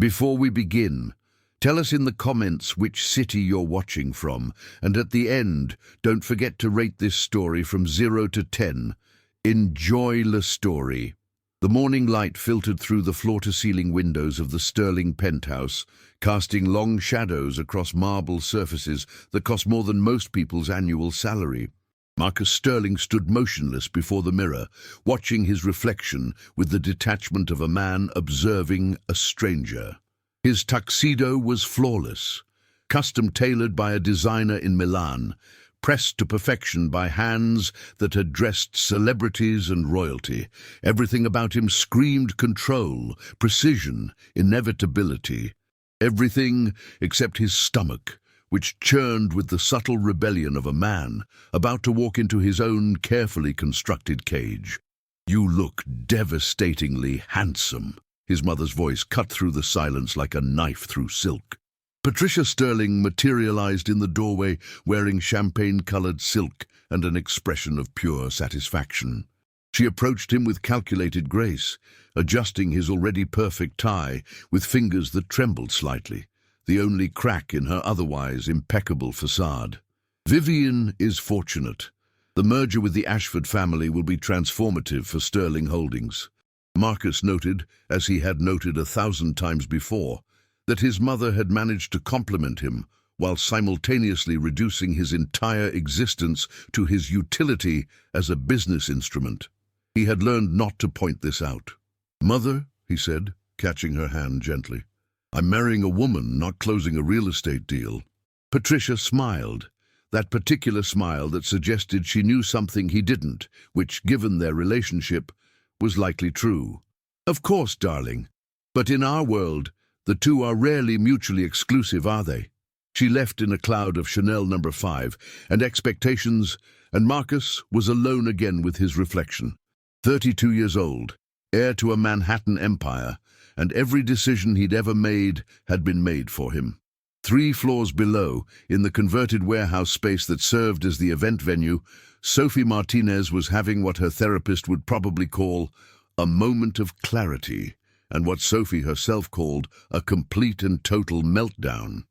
Before we begin, tell us in the comments which city you're watching from, and at the end, don't forget to rate this story from 0 to 10. Enjoy the story. The morning light filtered through the floor-to-ceiling windows of the Sterling penthouse, casting long shadows across marble surfaces that cost more than most people's annual salary. Marcus Sterling stood motionless before the mirror, watching his reflection with the detachment of a man observing a stranger. His tuxedo was flawless, custom-tailored by a designer in Milan, pressed to perfection by hands that had dressed celebrities and royalty. Everything about him screamed control, precision, inevitability. Everything except his stomach, which churned with the subtle rebellion of a man about to walk into his own carefully constructed cage. "You look devastatingly handsome," his mother's voice cut through the silence like a knife through silk. Patricia Sterling materialized in the doorway, wearing champagne-colored silk and an expression of pure satisfaction. She approached him with calculated grace, adjusting his already perfect tie with fingers that trembled slightly, the only crack in her otherwise impeccable facade. "Vivian is fortunate. The merger with the Ashford family will be transformative for Sterling Holdings." Marcus noted, as he had noted 1,000 times before, that his mother had managed to compliment him while simultaneously reducing his entire existence to his utility as a business instrument. He had learned not to point this out. "Mother," he said, catching her hand gently, "I'm marrying a woman, not closing a real estate deal." Patricia smiled, that particular smile that suggested she knew something he didn't, which, given their relationship, was likely true. "Of course, darling. But in our world, the two are rarely mutually exclusive, are they?" She left in a cloud of Chanel No. 5 and expectations, and Marcus was alone again with his reflection. 32 years old, heir to a Manhattan empire, and every decision he'd ever made had been made for him. 3 floors below, in the converted warehouse space that served as the event venue, Sophie Martinez was having what her therapist would probably call a moment of clarity, and what Sophie herself called a complete and total meltdown.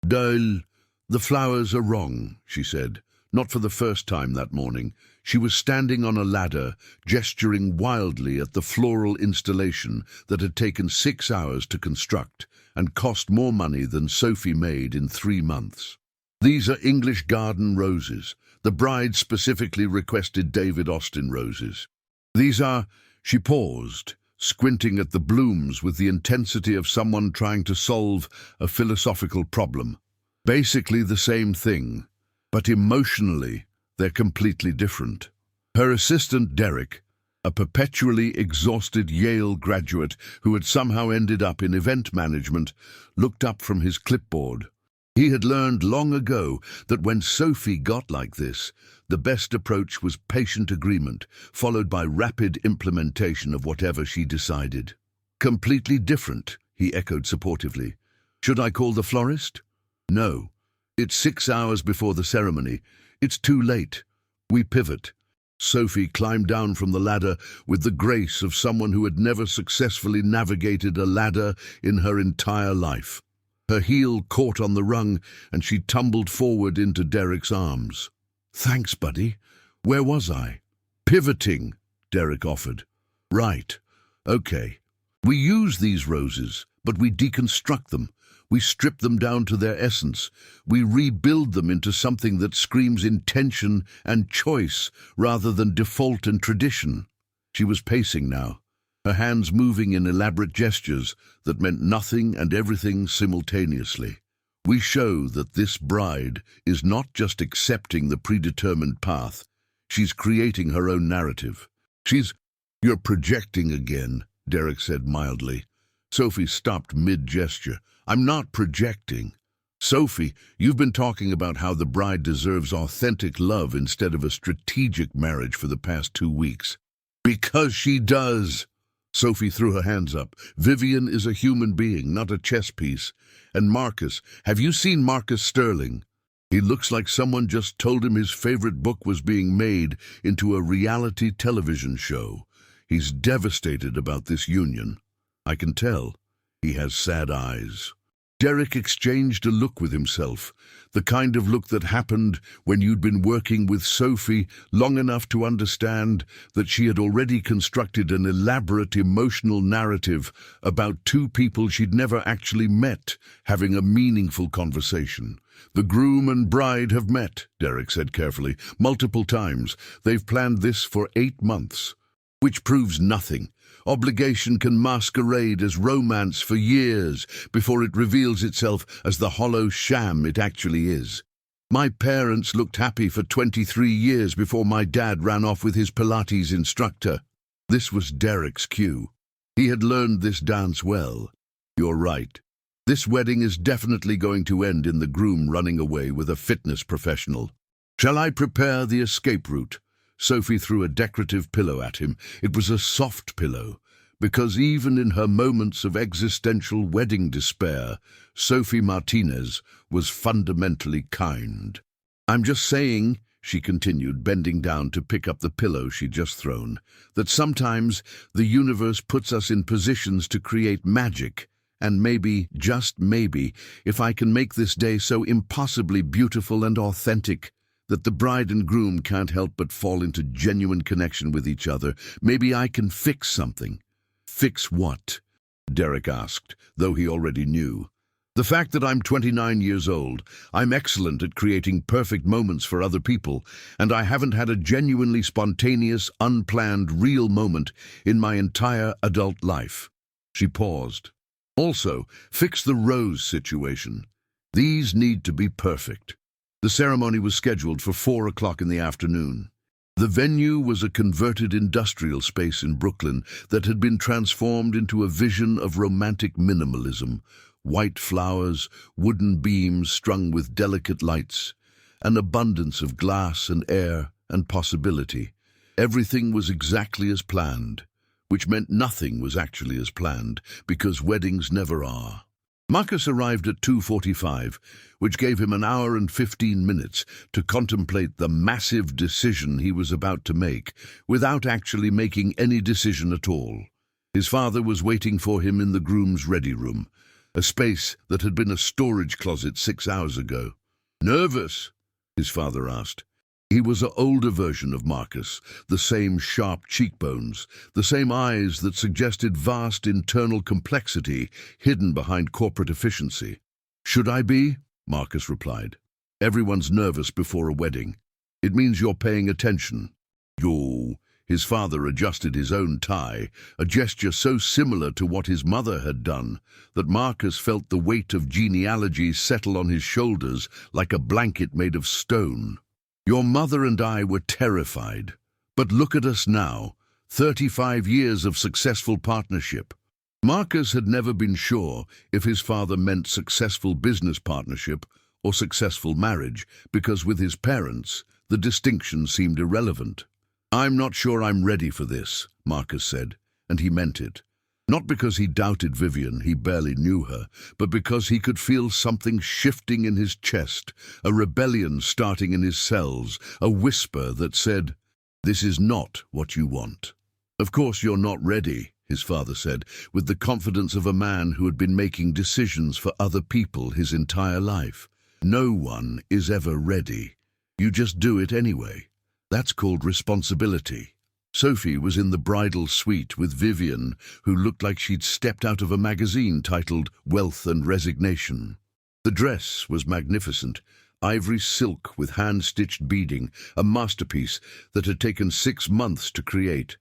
"Dale, the flowers are wrong," she said, not for the first time that morning. She was standing on a ladder, gesturing wildly at the floral installation that had taken 6 hours to construct and cost more money than Sophie made in 3 months. "These are English garden roses. The bride specifically requested David Austin roses. These are—" She paused, squinting at the blooms with the intensity of someone trying to solve a philosophical problem. "Basically the same thing, but emotionally they're completely different." Her assistant, Derek, a perpetually exhausted Yale graduate who had somehow ended up in event management, looked up from his clipboard. He had learned long ago that when Sophie got like this, the best approach was patient agreement, followed by rapid implementation of whatever she decided. "Completely different," he echoed supportively. "Should I call the florist?" "No. It's 6 hours before the ceremony. It's too late. We pivot." Sophie climbed down from the ladder with the grace of someone who had never successfully navigated a ladder in her entire life. Her heel caught on the rung, and she tumbled forward into Derek's arms. "Thanks, buddy. Where was I?" "Pivoting," Derek offered. "Right. Okay. We use these roses, but we deconstruct them. We strip them down to their essence. We rebuild them into something that screams intention and choice rather than default and tradition." She was pacing now, her hands moving in elaborate gestures that meant nothing and everything simultaneously. "We show that this bride is not just accepting the predetermined path, she's creating her own narrative. You're projecting again," Derek said mildly. Sophie stopped mid-gesture. "I'm not projecting." "Sophie, you've been talking about how the bride deserves authentic love instead of a strategic marriage for the past 2 weeks. "Because she does." Sophie threw her hands up. "Vivian is a human being, not a chess piece. And Marcus, have you seen Marcus Sterling? He looks like someone just told him his favorite book was being made into a reality television show. He's devastated about this union. I can tell. He has sad eyes. Derek exchanged a look with himself, the kind of look that happened when you'd been working with Sophie long enough to understand that she had already constructed an elaborate emotional narrative about two people she'd never actually met having a meaningful conversation. The groom and bride have met, Derek said carefully, multiple times. They've planned this for 8 months. Which proves nothing. Obligation can masquerade as romance for years before it reveals itself as the hollow sham it actually is. My parents looked happy for 23 years before my dad ran off with his Pilates instructor. This was Derek's cue. He had learned this dance well. You're right. This wedding is definitely going to end in the groom running away with a fitness professional. Shall I prepare the escape route? Sophie threw a decorative pillow at him. It was a soft pillow, because even in her moments of existential wedding despair, Sophie Martinez was fundamentally kind. I'm just saying, she continued, bending down to pick up the pillow she'd just thrown, that sometimes the universe puts us in positions to create magic, and maybe, just maybe, if I can make this day so impossibly beautiful and authentic, that the bride and groom can't help but fall into genuine connection with each other, maybe I can fix something. Fix what? Derek asked, though he already knew. The fact that I'm 29 years old, I'm excellent at creating perfect moments for other people, and I haven't had a genuinely spontaneous, unplanned, real moment in my entire adult life. She paused. Also, fix the rose situation. These need to be perfect. The ceremony was scheduled for 4 o'clock in the afternoon. The venue was a converted industrial space in Brooklyn that had been transformed into a vision of romantic minimalism. White flowers, wooden beams strung with delicate lights, an abundance of glass and air and possibility. Everything was exactly as planned, which meant nothing was actually as planned, because weddings never are. Marcus arrived at 2:45, which gave him an hour and 15 minutes to contemplate the massive decision he was about to make, without actually making any decision at all. His father was waiting for him in the groom's ready room, a space that had been a storage closet 6 hours ago. "Nervous?" his father asked. He was an older version of Marcus, the same sharp cheekbones, the same eyes that suggested vast internal complexity hidden behind corporate efficiency. "Should I be?" Marcus replied. "Everyone's nervous before a wedding. It means you're paying attention." "Yo." His father adjusted his own tie, a gesture so similar to what his mother had done that Marcus felt the weight of genealogy settle on his shoulders like a blanket made of stone. "Your mother and I were terrified. But look at us now, 35 years of successful partnership." Marcus had never been sure if his father meant successful business partnership or successful marriage, because with his parents, the distinction seemed irrelevant. "I'm not sure I'm ready for this," Marcus said, and he meant it. Not because he doubted Vivian, he barely knew her, but because he could feel something shifting in his chest, a rebellion starting in his cells, a whisper that said, "This is not what you want." "Of course you're not ready," his father said, with the confidence of a man who had been making decisions for other people his entire life. "No one is ever ready. You just do it anyway. That's called responsibility." Sophie was in the bridal suite with Vivian, who looked like she'd stepped out of a magazine titled Wealth and Resignation. The dress was magnificent, ivory silk with hand-stitched beading, a masterpiece that had taken 6 months to create.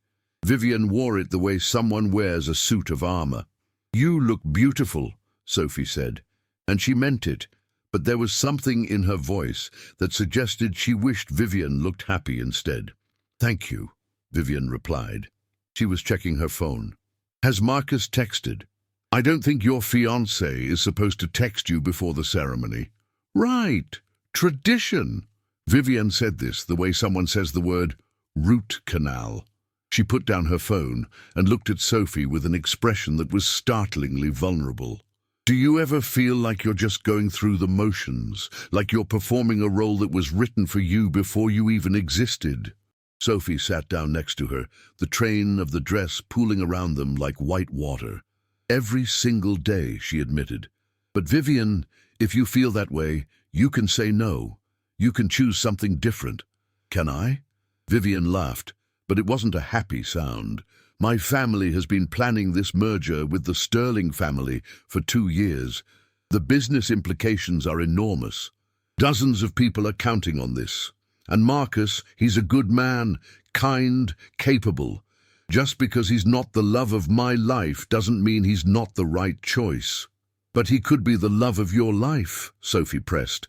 Vivian wore it the way someone wears a suit of armor. "You look beautiful," Sophie said, and she meant it, but there was something in her voice that suggested she wished Vivian looked happy instead. "Thank you," Vivian replied. She was checking her phone. "Has Marcus texted?" "I don't think your fiancé is supposed to text you before the ceremony." "Right. Tradition." Vivian said this the way someone says the word root canal. She put down her phone and looked at Sophie with an expression that was startlingly vulnerable. "Do you ever feel like you're just going through the motions, like you're performing a role that was written for you before you even existed?" Sophie sat down next to her, the train of the dress pooling around them like white water. every single day, she admitted. But Vivian, if you feel that way, you can say no. You can choose something different. Can I? Vivian laughed, but it wasn't a happy sound. My family has been planning this merger with the Sterling family for 2 years. The business implications are enormous. Dozens of people are counting on this. And Marcus, he's a good man, kind, capable. Just because he's not the love of my life doesn't mean he's not the right choice. But he could be the love of your life, Sophie pressed.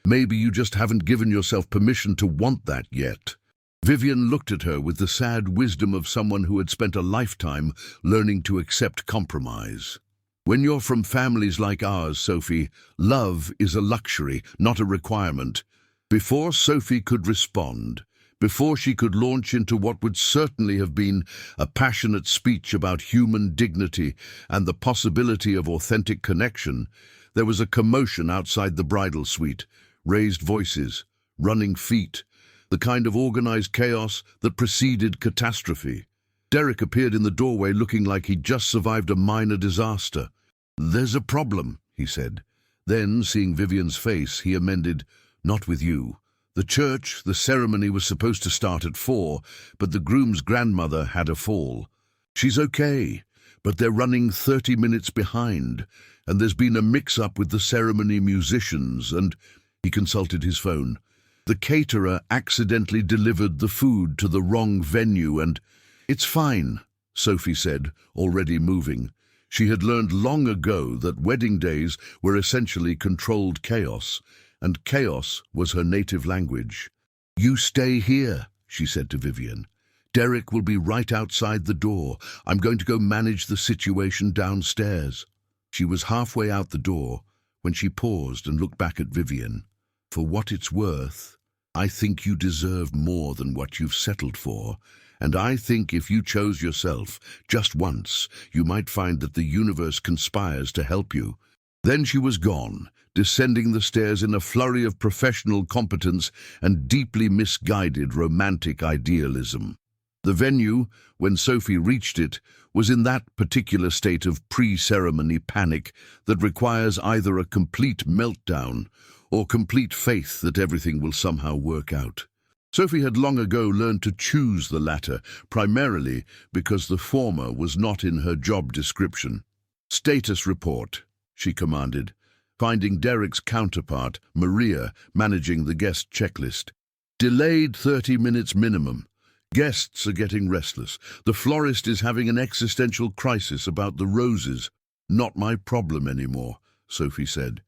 Maybe you just haven't given yourself permission to want that yet. Vivian looked at her with the sad wisdom of someone who had spent a lifetime learning to accept compromise. When you're from families like ours, Sophie, love is a luxury, not a requirement. Before Sophie could respond, before she could launch into what would certainly have been a passionate speech about human dignity and the possibility of authentic connection, there was a commotion outside the bridal suite, raised voices, running feet, the kind of organized chaos that preceded catastrophe. Derek appeared in the doorway looking like he'd just survived a minor disaster. "There's a problem," he said. Then, seeing Vivian's face, he amended, "Not with you. The ceremony was supposed to start at 4, but the groom's grandmother had a fall. She's okay, but they're running 30 minutes behind, and there's been a mix-up with the ceremony musicians, and..." He consulted his phone. "The caterer accidentally delivered the food to the wrong venue and..." "It's fine," Sophie said, already moving. She had learned long ago that wedding days were essentially controlled chaos, and chaos was her native language. "You stay here," she said to Vivian. "Derek will be right outside the door. I'm going to go manage the situation downstairs." She was halfway out the door when she paused and looked back at Vivian. "For what it's worth, I think you deserve more than what you've settled for, and I think if you chose yourself just once, you might find that the universe conspires to help you." Then she was gone, descending the stairs in a flurry of professional competence and deeply misguided romantic idealism. The venue, when Sophie reached it, was in that particular state of pre-ceremony panic that requires either a complete meltdown or complete faith that everything will somehow work out. Sophie had long ago learned to choose the latter, primarily because the former was not in her job description. "Status report," she commanded, finding Derek's counterpart, Maria, managing the guest checklist. "Delayed 30 minutes minimum. Guests are getting restless. The florist is having an existential crisis about the roses." "Not my problem anymore," Sophie said.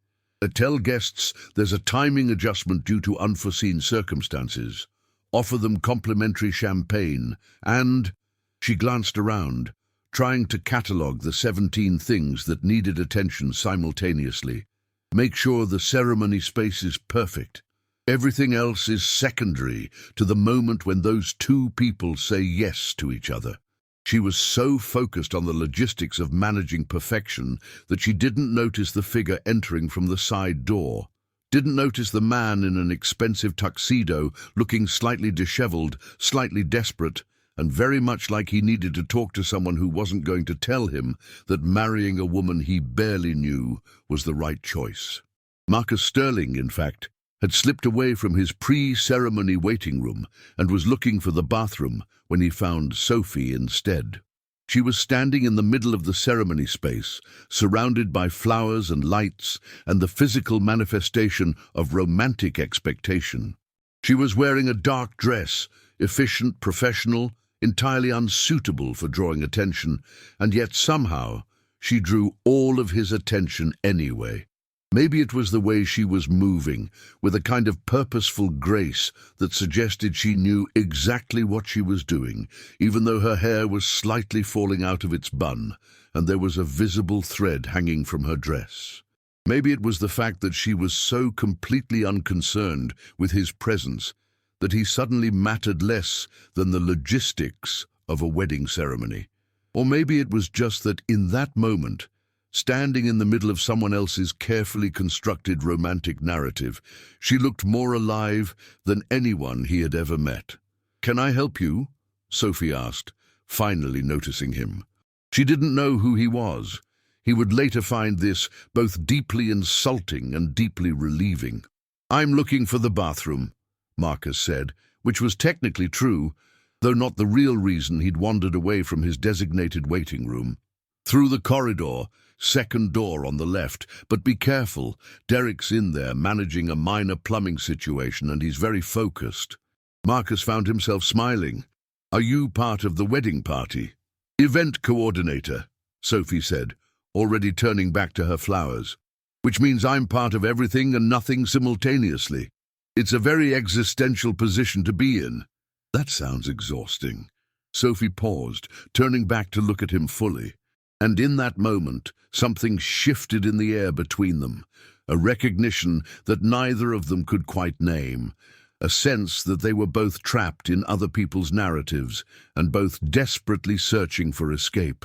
"Tell guests there's a timing adjustment due to unforeseen circumstances. Offer them complimentary champagne and..." She glanced around, trying to catalogue the 17 things that needed attention simultaneously. "Make sure the ceremony space is perfect. Everything else is secondary to the moment when those two people say yes to each other." She was so focused on the logistics of managing perfection that she didn't notice the figure entering from the side door, didn't notice the man in an expensive tuxedo looking slightly disheveled, slightly desperate, and very much like he needed to talk to someone who wasn't going to tell him that marrying a woman he barely knew was the right choice. Marcus Sterling, in fact, had slipped away from his pre-ceremony waiting room and was looking for the bathroom when he found Sophie instead. She was standing in the middle of the ceremony space, surrounded by flowers and lights and the physical manifestation of romantic expectation. She was wearing a dark dress, efficient, professional, entirely unsuitable for drawing attention, and yet somehow she drew all of his attention anyway. Maybe it was the way she was moving, with a kind of purposeful grace that suggested she knew exactly what she was doing, even though her hair was slightly falling out of its bun, and there was a visible thread hanging from her dress. Maybe it was the fact that she was so completely unconcerned with his presence that he suddenly mattered less than the logistics of a wedding ceremony. Or maybe it was just that in that moment, standing in the middle of someone else's carefully constructed romantic narrative, she looked more alive than anyone he had ever met. "Can I help you?" Sophie asked, finally noticing him. She didn't know who he was. He would later find this both deeply insulting and deeply relieving. "I'm looking for the bathroom," Marcus said, which was technically true, though not the real reason he'd wandered away from his designated waiting room. "Through the corridor, second door on the left, but be careful, Derek's in there managing a minor plumbing situation and he's very focused." Marcus found himself smiling. "Are you part of the wedding party?" "Event coordinator," Sophie said, already turning back to her flowers. "Which means I'm part of everything and nothing simultaneously. It's a very existential position to be in." "That sounds exhausting." Sophie paused, turning back to look at him fully. And in that moment, something shifted in the air between them, a recognition that neither of them could quite name, a sense that they were both trapped in other people's narratives and both desperately searching for escape.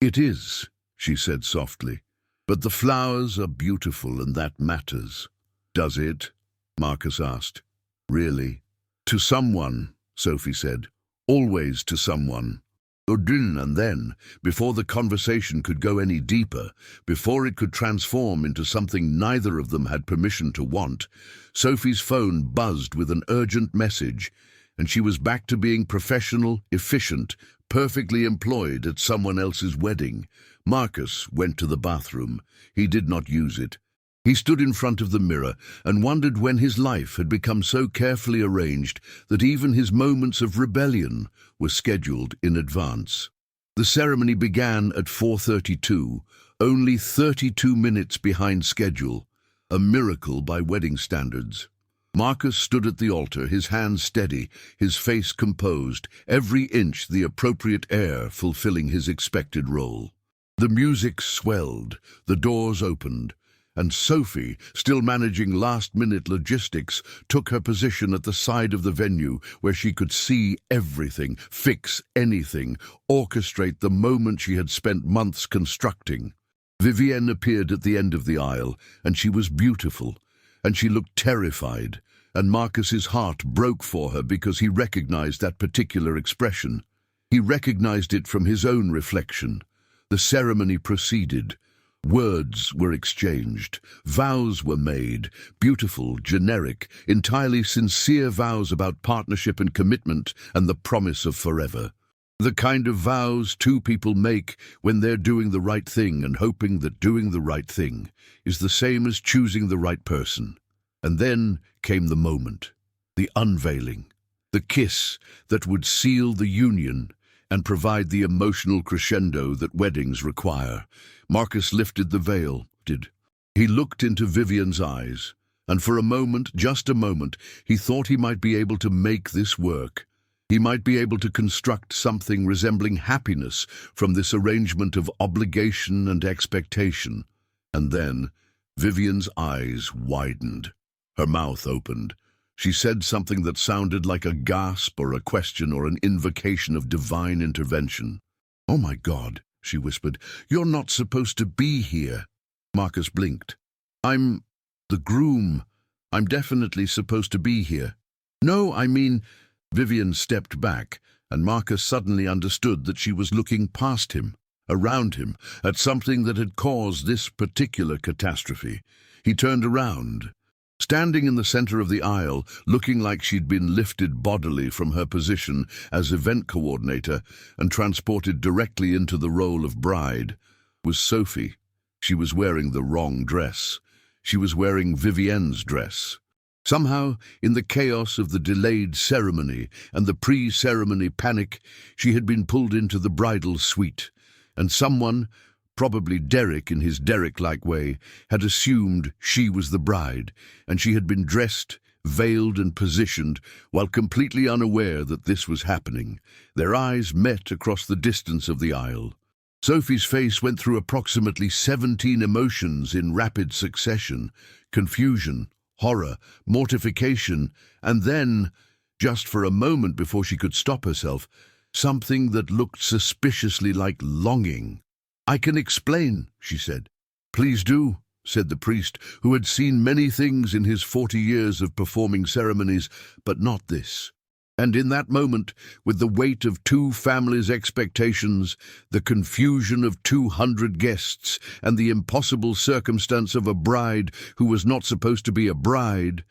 "It is," she said softly, "but the flowers are beautiful and that matters." "Does it?" Marcus asked. "Really?" "To someone," Sophie said. "Always to someone." And then, before the conversation could go any deeper, before it could transform into something neither of them had permission to want, Sophie's phone buzzed with an urgent message, and she was back to being professional, efficient, perfectly employed at someone else's wedding. Marcus went to the bathroom. He did not use it. He stood in front of the mirror and wondered when his life had become so carefully arranged that even his moments of rebellion were scheduled in advance. The ceremony began at 4:32, only 32 minutes behind schedule, a miracle by wedding standards. Marcus stood at the altar, his hands steady, his face composed, every inch the appropriate air fulfilling his expected role. The music swelled, the doors opened, and Sophie, still managing last-minute logistics, took her position at the side of the venue where she could see everything, fix anything, orchestrate the moment she had spent months constructing. Vivienne appeared at the end of the aisle, and she was beautiful, and she looked terrified, and Marcus's heart broke for her because he recognized that particular expression. He recognized it from his own reflection. The ceremony proceeded. Words were exchanged, vows were made, beautiful, generic, entirely sincere vows about partnership and commitment and the promise of forever. The kind of vows two people make when they're doing the right thing and hoping that doing the right thing is the same as choosing the right person. And then came the moment, the unveiling, the kiss that would seal the union and provide the emotional crescendo that weddings require. Marcus lifted the veil. He looked into Vivienne's eyes, and for a moment, just a moment, he thought he might be able to make this work. He might be able to construct something resembling happiness from this arrangement of obligation and expectation. And then Vivienne's eyes widened. Her mouth opened. She said something that sounded like a gasp or a question or an invocation of divine intervention. "Oh my God," she whispered, "you're not supposed to be here." Marcus blinked. "I'm the groom. I'm definitely supposed to be here." "No, I mean—" Vivienne stepped back, and Marcus suddenly understood that she was looking past him, around him, at something that had caused this particular catastrophe. He turned around. Standing in the center of the aisle, looking like she'd been lifted bodily from her position as event coordinator and transported directly into the role of bride, was Sophie. She was wearing the wrong dress. She was wearing Vivienne's dress. Somehow, in the chaos of the delayed ceremony and the pre-ceremony panic, she had been pulled into the bridal suite, and someone, probably Derek in his Derek-like way, had assumed she was the bride, and she had been dressed, veiled and positioned, while completely unaware that this was happening. Their eyes met across the distance of the aisle. Sophie's face went through approximately 17 emotions in rapid succession: confusion, horror, mortification, and then, just for a moment before she could stop herself, something that looked suspiciously like longing. "I can explain," she said. "Please do," said the priest, who had seen many things in his 40 years of performing ceremonies, but not this. And in that moment, with the weight of two families' expectations, the confusion of 200 guests, and the impossible circumstance of a bride who was not supposed to be a bride,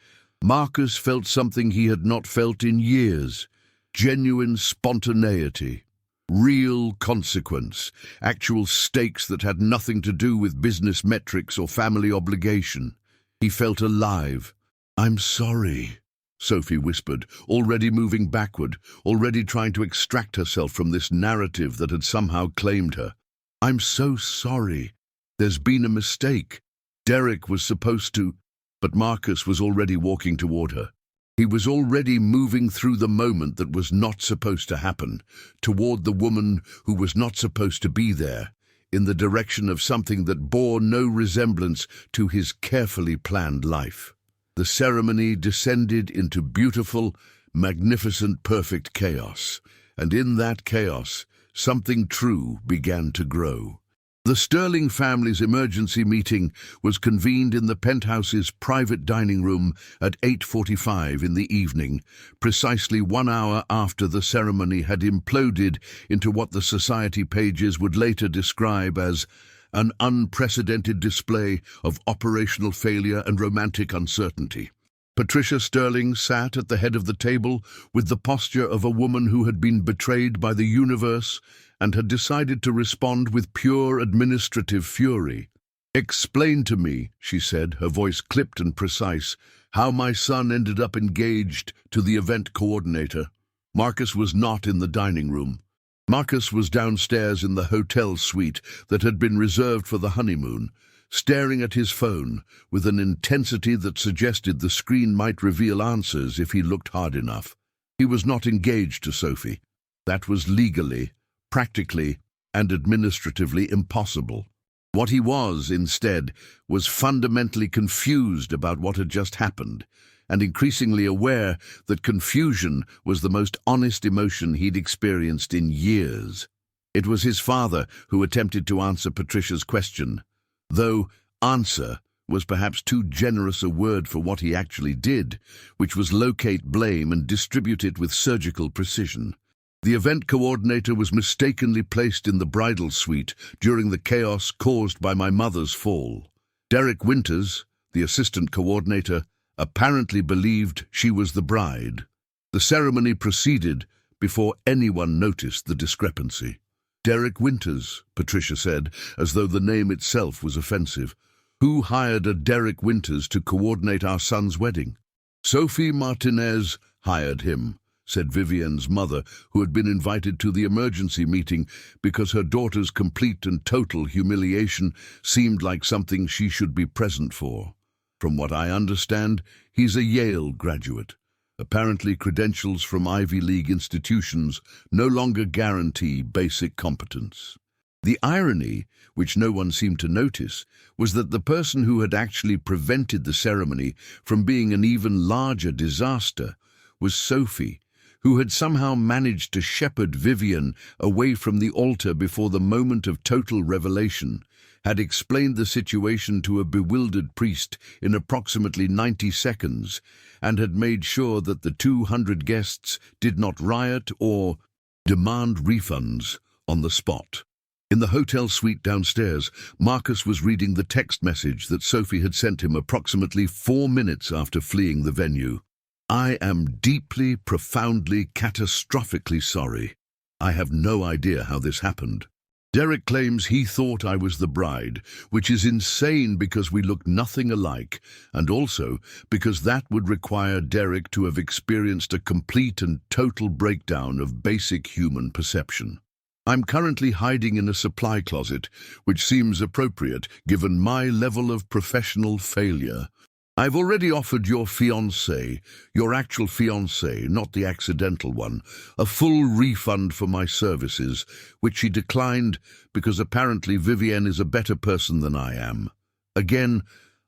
Marcus felt something he had not felt in years: genuine spontaneity, real consequence, actual stakes that had nothing to do with business metrics or family obligation. He felt alive. "I'm sorry," Sophie whispered, already moving backward, already trying to extract herself from this narrative that had somehow claimed her. "I'm so sorry. There's been a mistake. Derek was supposed to—" But Marcus was already walking toward her. He was already moving through the moment that was not supposed to happen, toward the woman who was not supposed to be there, in the direction of something that bore no resemblance to his carefully planned life. The ceremony descended into beautiful, magnificent, perfect chaos, and in that chaos, something true began to grow. The Sterling family's emergency meeting was convened in the penthouse's private dining room at 8:45 in the evening, precisely 1 hour after the ceremony had imploded into what the society pages would later describe as an unprecedented display of operational failure and romantic uncertainty. Patricia Sterling sat at the head of the table with the posture of a woman who had been betrayed by the universe and had decided to respond with pure administrative fury. "Explain to me," she said, her voice clipped and precise, "how my son ended up engaged to the event coordinator." Marcus was not in the dining room. Marcus was downstairs in the hotel suite that had been reserved for the honeymoon, staring at his phone with an intensity that suggested the screen might reveal answers if he looked hard enough. He was not engaged to Sophie. That was legally, practically, and administratively impossible. What he was, instead, was fundamentally confused about what had just happened, and increasingly aware that confusion was the most honest emotion he'd experienced in years. It was his father who attempted to answer Patricia's question, though answer was perhaps too generous a word for what he actually did, which was locate blame and distribute it with surgical precision. The event coordinator was mistakenly placed in the bridal suite during the chaos caused by my mother's fall. Derek Winters, the assistant coordinator, apparently believed she was the bride. The ceremony proceeded before anyone noticed the discrepancy. "Derek Winters," Patricia said, as though the name itself was offensive. "Who hired a Derek Winters to coordinate our son's wedding?" "Sophie Martinez hired him," said Vivienne's mother, who had been invited to the emergency meeting because her daughter's complete and total humiliation seemed like something she should be present for. "From what I understand, he's a Yale graduate. Apparently, credentials from Ivy League institutions no longer guarantee basic competence." The irony, which no one seemed to notice, was that the person who had actually prevented the ceremony from being an even larger disaster was Sophie, who had somehow managed to shepherd Vivienne away from the altar before the moment of total revelation, had explained the situation to a bewildered priest in approximately 90 seconds, and had made sure that the 200 guests did not riot or demand refunds on the spot. In the hotel suite downstairs, Marcus was reading the text message that Sophie had sent him approximately 4 minutes after fleeing the venue. "I am deeply, profoundly, catastrophically sorry. I have no idea how this happened. Derek claims he thought I was the bride, which is insane because we look nothing alike, and also because that would require Derek to have experienced a complete and total breakdown of basic human perception. I'm currently hiding in a supply closet, which seems appropriate given my level of professional failure. I've already offered your fiancé, your actual fiancé, not the accidental one, a full refund for my services, which she declined because apparently Vivienne is a better person than I am. Again,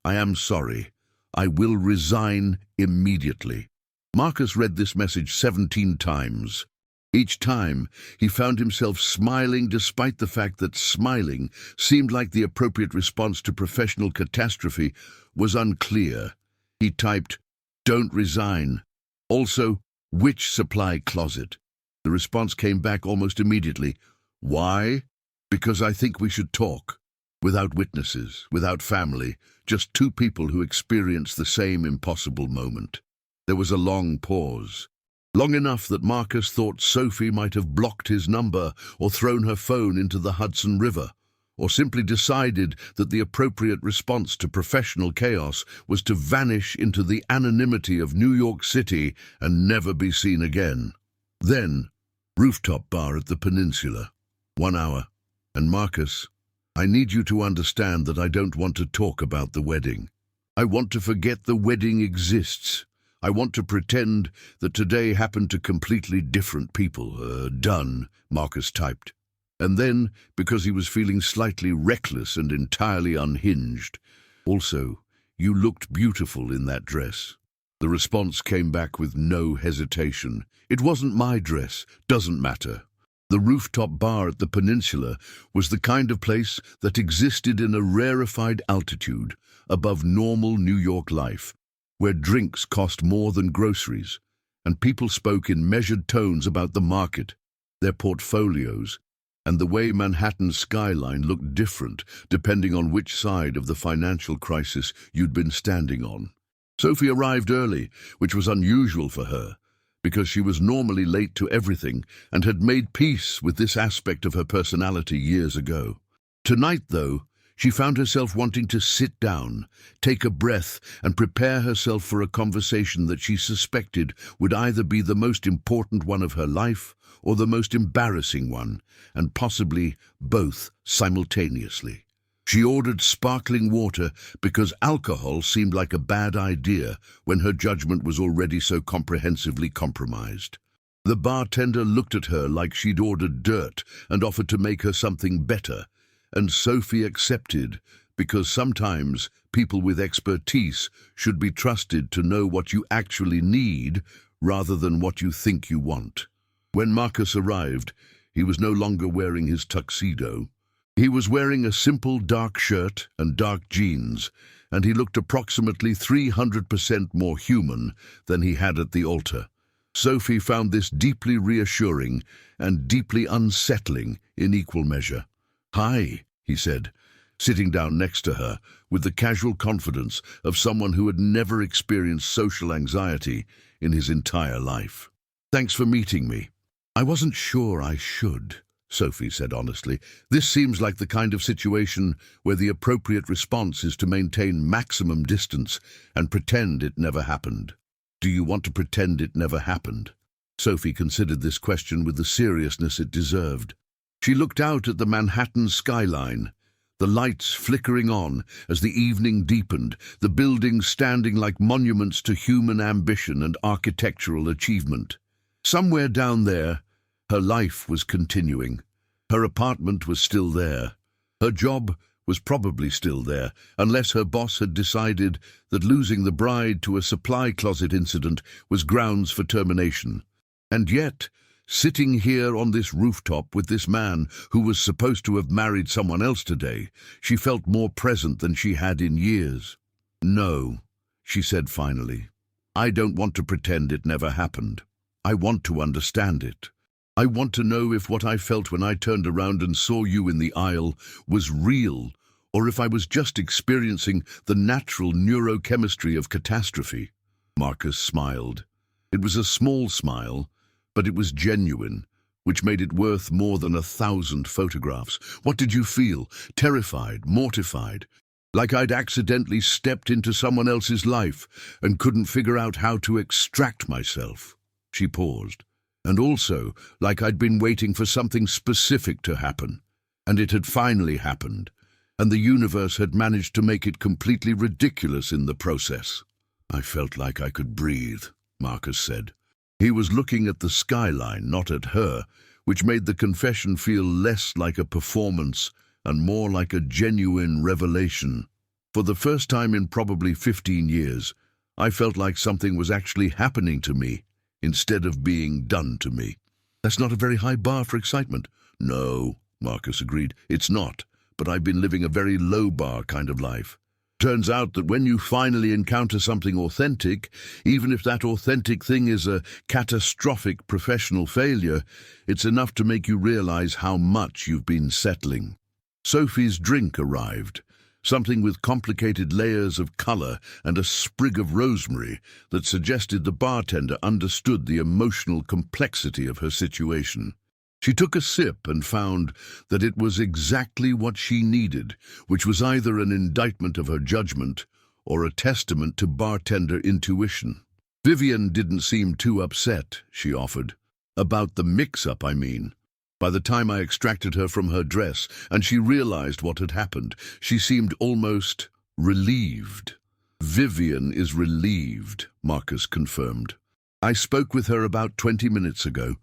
I am sorry. I will resign immediately." Marcus read this message 17 times. Each time, he found himself smiling despite the fact that smiling seemed like the appropriate response to professional catastrophe was unclear. He typed, "Don't resign." Also, Which supply closet? The response came back almost immediately. Why? Because I think we should talk. Without witnesses, without family, just two people who experience the same impossible moment. There was a long pause. Long enough that Marcus thought Sophie might have blocked his number or thrown her phone into the Hudson River, or simply decided that the appropriate response to professional chaos was to vanish into the anonymity of New York City and never be seen again. Then, rooftop bar at the Peninsula. 1 hour. And Marcus, I need you to understand that I don't want to talk about the wedding. I want to forget the wedding exists. I want to pretend that today happened to completely different people. Done, Marcus typed. And then, because he was feeling slightly reckless and entirely unhinged, also, you looked beautiful in that dress. The response came back with no hesitation. It wasn't my dress, doesn't matter. The rooftop bar at the Peninsula was the kind of place that existed in a rarefied altitude above normal New York life, where drinks cost more than groceries, and people spoke in measured tones about the market, their portfolios, and the way Manhattan's skyline looked different depending on which side of the financial crisis you'd been standing on. Sophie arrived early, which was unusual for her, because she was normally late to everything and had made peace with this aspect of her personality years ago. Tonight, though, she found herself wanting to sit down, take a breath, and prepare herself for a conversation that she suspected would either be the most important one of her life or the most embarrassing one, and possibly both simultaneously. She ordered sparkling water because alcohol seemed like a bad idea when her judgment was already so comprehensively compromised. The bartender looked at her like she'd ordered dirt and offered to make her something better, and Sophie accepted because sometimes people with expertise should be trusted to know what you actually need rather than what you think you want. When Marcus arrived, he was no longer wearing his tuxedo. He was wearing a simple dark shirt and dark jeans, and he looked approximately 300% more human than he had at the altar. Sophie found this deeply reassuring and deeply unsettling in equal measure. "Hi," he said, sitting down next to her with the casual confidence of someone who had never experienced social anxiety in his entire life. "Thanks for meeting me." "I wasn't sure I should," Sophie said honestly. "This seems like the kind of situation where the appropriate response is to maintain maximum distance and pretend it never happened." "Do you want to pretend it never happened?" Sophie considered this question with the seriousness it deserved. She looked out at the Manhattan skyline, the lights flickering on as the evening deepened, the buildings standing like monuments to human ambition and architectural achievement. Somewhere down there, her life was continuing. Her apartment was still there. Her job was probably still there, unless her boss had decided that losing the bride to a supply closet incident was grounds for termination. And yet, sitting here on this rooftop with this man who was supposed to have married someone else today, she felt more present than she had in years. "No," she said finally. "I don't want to pretend it never happened. I want to understand it. I want to know if what I felt when I turned around and saw you in the aisle was real, or if I was just experiencing the natural neurochemistry of catastrophe." Marcus smiled. It was a small smile, but it was genuine, which made it worth more than 1,000 photographs. "What did you feel? Terrified? Mortified? Like I'd accidentally stepped into someone else's life and couldn't figure out how to extract myself?" She paused. "And also, like I'd been waiting for something specific to happen, and it had finally happened, and the universe had managed to make it completely ridiculous in the process." "I felt like I could breathe," Marcus said. He was looking at the skyline, not at her, which made the confession feel less like a performance and more like a genuine revelation. "For the first time in probably 15 years, I felt like something was actually happening to me instead of being done to me." "That's not a very high bar for excitement." "No," Marcus agreed, "it's not, but I've been living a very low bar kind of life. Turns out that when you finally encounter something authentic, even if that authentic thing is a catastrophic professional failure, it's enough to make you realize how much you've been settling. Sophie's drink arrived, something with complicated layers of color and a sprig of rosemary that suggested the bartender understood the emotional complexity of her situation. She took a sip and found that it was exactly what she needed, which was either an indictment of her judgment or a testament to bartender intuition. Vivian didn't seem too upset, she offered. About the mix-up, I mean. By the time I extracted her from her dress and she realized what had happened, she seemed almost relieved. Vivian is relieved, Marcus confirmed. I spoke with her about 20 minutes ago.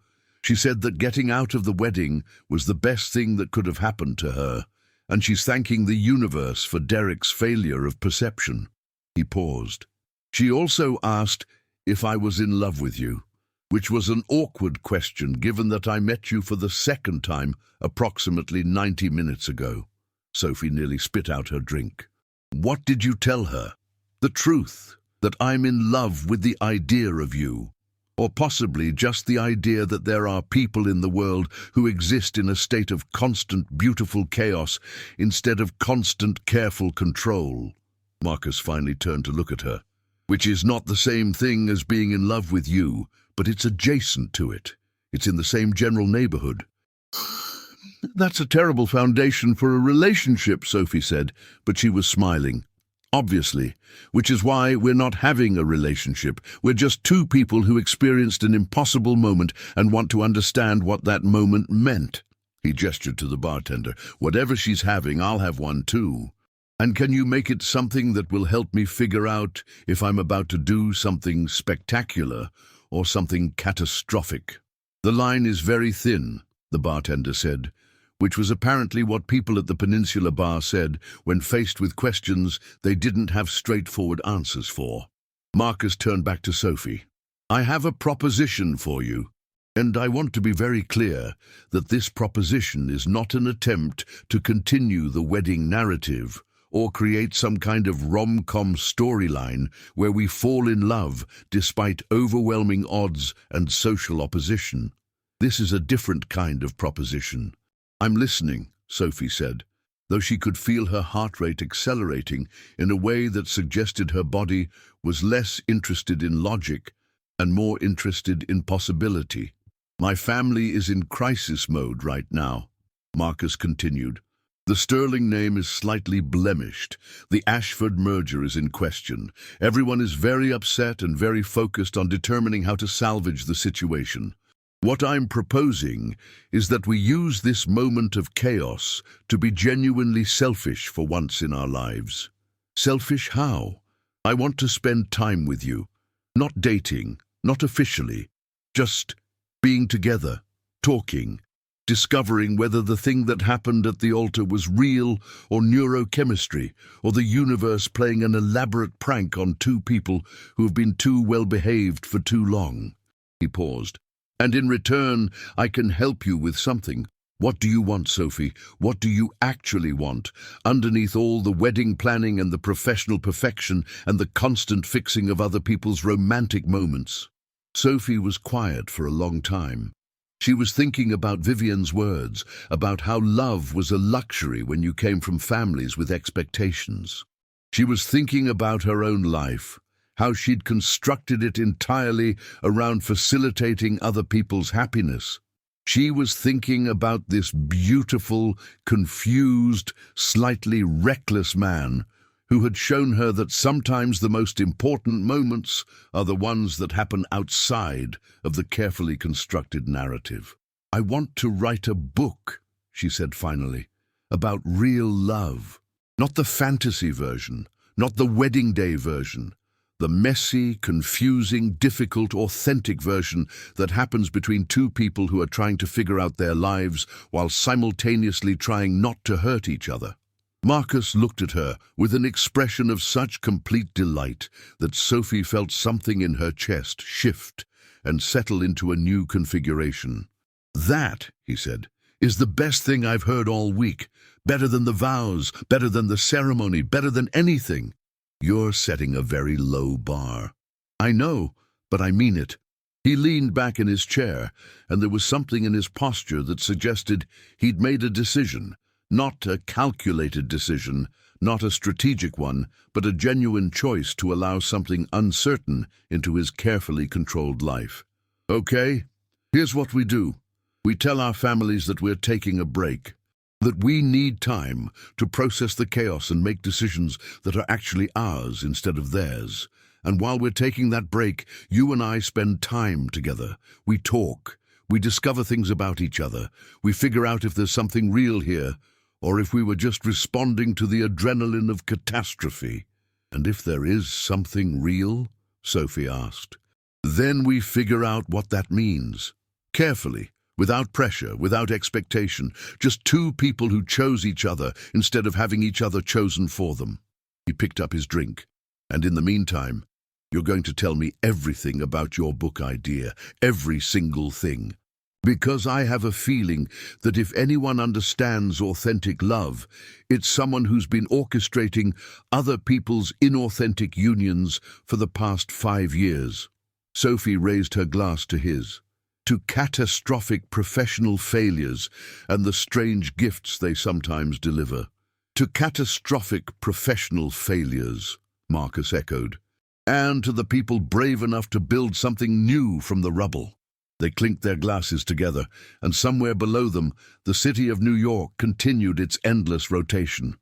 She said that getting out of the wedding was the best thing that could have happened to her, and she's thanking the universe for Derek's failure of perception. He paused. She also asked if I was in love with you, which was an awkward question given that I met you for the second time approximately 90 minutes ago. Sophie nearly spit out her drink. What did you tell her? The truth, that I'm in love with the idea of you. Or possibly just the idea that there are people in the world who exist in a state of constant, beautiful chaos instead of constant, careful control. Marcus finally turned to look at her. Which is not the same thing as being in love with you, but it's adjacent to it. It's in the same general neighborhood. That's a terrible foundation for a relationship, Sophie said, but she was smiling. Obviously, which is why we're not having a relationship. We're just two people who experienced an impossible moment and want to understand what that moment meant. He gestured to the bartender. Whatever she's having, I'll have one too. And can you make it something that will help me figure out if I'm about to do something spectacular or something catastrophic? The line is very thin, the bartender said, which was apparently what people at the Peninsula Bar said when faced with questions they didn't have straightforward answers for. Marcus turned back to Sophie. I have a proposition for you, and I want to be very clear that this proposition is not an attempt to continue the wedding narrative or create some kind of rom-com storyline where we fall in love despite overwhelming odds and social opposition. This is a different kind of proposition. I'm listening, Sophie said, though she could feel her heart rate accelerating in a way that suggested her body was less interested in logic and more interested in possibility. My family is in crisis mode right now, Marcus continued. The Sterling name is slightly blemished. The Ashford merger is in question. Everyone is very upset and very focused on determining how to salvage the situation. What I'm proposing is that we use this moment of chaos to be genuinely selfish for once in our lives. Selfish how? I want to spend time with you. Not dating, not officially. Just being together, talking, discovering whether the thing that happened at the altar was real or neurochemistry, or the universe playing an elaborate prank on two people who have been too well behaved for too long. He paused. And in return, I can help you with something. What do you want, Sophie? What do you actually want, underneath all the wedding planning and the professional perfection and the constant fixing of other people's romantic moments? Sophie was quiet for a long time. She was thinking about Vivian's words, about how love was a luxury when you came from families with expectations. She was thinking about her own life, how she'd constructed it entirely around facilitating other people's happiness. She was thinking about this beautiful, confused, slightly reckless man who had shown her that sometimes the most important moments are the ones that happen outside of the carefully constructed narrative. I want to write a book, she said finally, about real love. Not the fantasy version, not the wedding day version, the messy, confusing, difficult, authentic version that happens between two people who are trying to figure out their lives while simultaneously trying not to hurt each other. Marcus looked at her with an expression of such complete delight that Sophie felt something in her chest shift and settle into a new configuration. That, he said, is the best thing I've heard all week. Better than the vows, better than the ceremony, better than anything. You're setting a very low bar. I know, but I mean it. He leaned back in his chair, and there was something in his posture that suggested he'd made a decision. Not a calculated decision, not a strategic one, but a genuine choice to allow something uncertain into his carefully controlled life. Okay, here's what we do. We tell our families that we're taking a break, that we need time to process the chaos and make decisions that are actually ours instead of theirs. And while we're taking that break, you and I spend time together. We talk. We discover things about each other. We figure out if there's something real here, or if we were just responding to the adrenaline of catastrophe. And if there is something real, Sophie asked, then we figure out what that means. Carefully, without pressure, without expectation, just two people who chose each other instead of having each other chosen for them. He picked up his drink. And in the meantime, you're going to tell me everything about your book idea, every single thing. Because I have a feeling that if anyone understands authentic love, it's someone who's been orchestrating other people's inauthentic unions for the past 5 years. Sophie raised her glass to his. To catastrophic professional failures and the strange gifts they sometimes deliver. To catastrophic professional failures, Marcus echoed. And to the people brave enough to build something new from the rubble. They clinked their glasses together, and somewhere below them, the city of New York continued its endless rotation.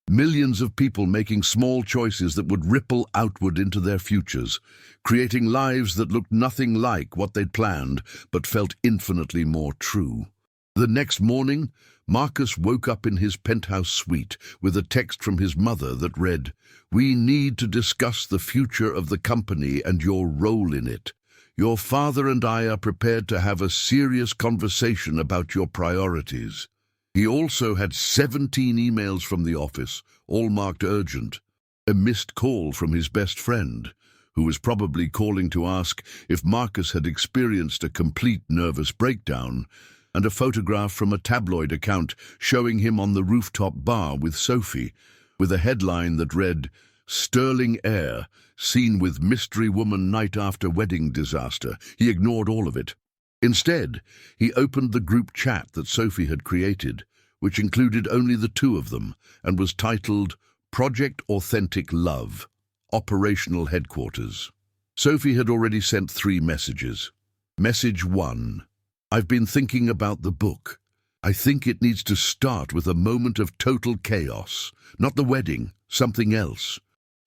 Millions of people making small choices that would ripple outward into their futures, creating lives that looked nothing like what they'd planned, but felt infinitely more true. The next morning, Marcus woke up in his penthouse suite with a text from his mother that read, "We need to discuss the future of the company and your role in it. Your father and I are prepared to have a serious conversation about your priorities." He also had 17 emails from the office, all marked urgent. A missed call from his best friend, who was probably calling to ask if Marcus had experienced a complete nervous breakdown, and a photograph from a tabloid account showing him on the rooftop bar with Sophie, with a headline that read, "Sterling heir, seen with mystery woman night after wedding disaster." He ignored all of it. Instead, he opened the group chat that Sophie had created, which included only the two of them, and was titled Project Authentic Love, Operational Headquarters. Sophie had already sent 3 messages. Message 1. I've been thinking about the book. I think it needs to start with a moment of total chaos. Not the wedding, something else.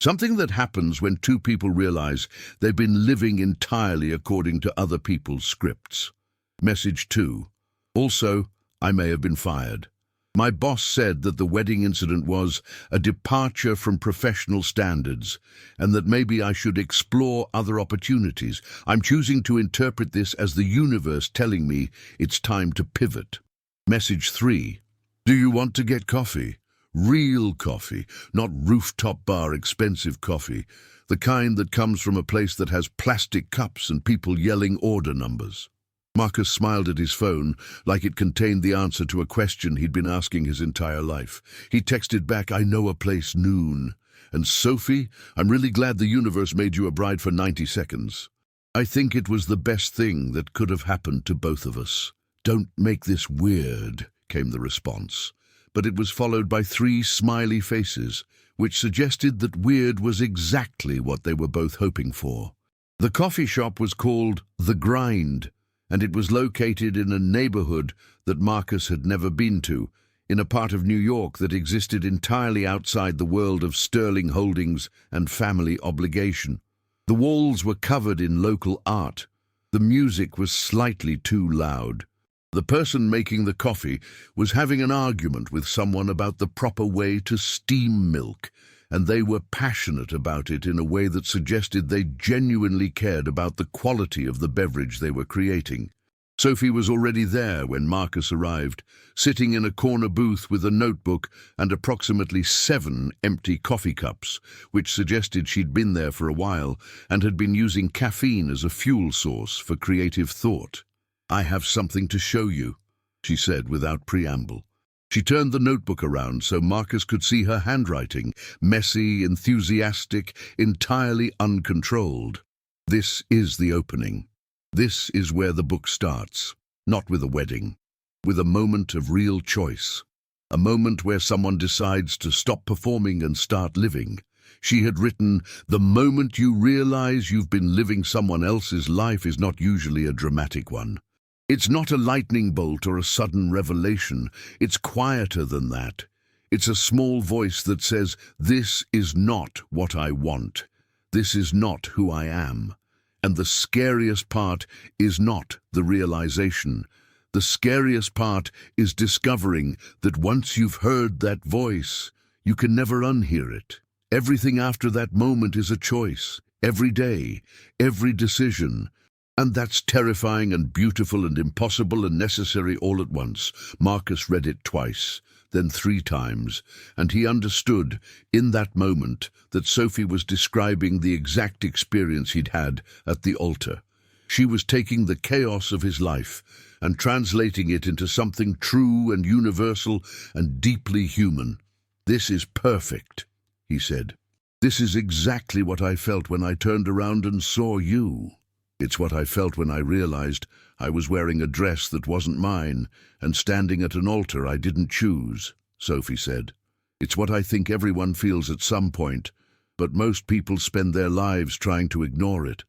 Something that happens when two people realize they've been living entirely according to other people's scripts. Message 2. Also, I may have been fired. My boss said that the wedding incident was a departure from professional standards, and that maybe I should explore other opportunities. I'm choosing to interpret this as the universe telling me it's time to pivot. Message 3. Do you want to get coffee? Real coffee, not rooftop bar expensive coffee, the kind that comes from a place that has plastic cups and people yelling order numbers. Marcus smiled at his phone like it contained the answer to a question he'd been asking his entire life. He texted back, "I know a place noon." And Sophie, I'm really glad the universe made you a bride for 90 seconds. I think it was the best thing that could have happened to both of us. Don't make this weird, came the response. But it was followed by 3 smiley faces, which suggested that weird was exactly what they were both hoping for. The coffee shop was called The Grind, and it was located in a neighborhood that Marcus had never been to, in a part of New York that existed entirely outside the world of sterling holdings and family obligation. The walls were covered in local art. The music was slightly too loud. The person making the coffee was having an argument with someone about the proper way to steam milk, and they were passionate about it in a way that suggested they genuinely cared about the quality of the beverage they were creating. Sophie was already there when Marcus arrived, sitting in a corner booth with a notebook and approximately 7 empty coffee cups, which suggested she'd been there for a while and had been using caffeine as a fuel source for creative thought. I have something to show you. she said without preamble. She turned the notebook around so Marcus could see her handwriting, messy, enthusiastic, entirely uncontrolled. This is the opening. This is where the book starts, not with a wedding, with a moment of real choice, a moment where someone decides to stop performing and start living. She had written, "The moment you realize you've been living someone else's life is not usually a dramatic one. It's not a lightning bolt or a sudden revelation. It's quieter than that. It's a small voice that says, 'This is not what I want. This is not who I am.' And the scariest part is not the realization. The scariest part is discovering that once you've heard that voice, you can never unhear it. Everything after that moment is a choice, every day, every decision. And that's terrifying and beautiful and impossible and necessary all at once." Marcus read it twice, then 3 times, and he understood, in that moment, that Sophie was describing the exact experience he'd had at the altar. She was taking the chaos of his life and translating it into something true and universal and deeply human. "This is perfect," he said. "This is exactly what I felt when I turned around and saw you. It's what I felt when I realized I was wearing a dress that wasn't mine and standing at an altar I didn't choose," Sophie said. "It's what I think everyone feels at some point, but most people spend their lives trying to ignore it."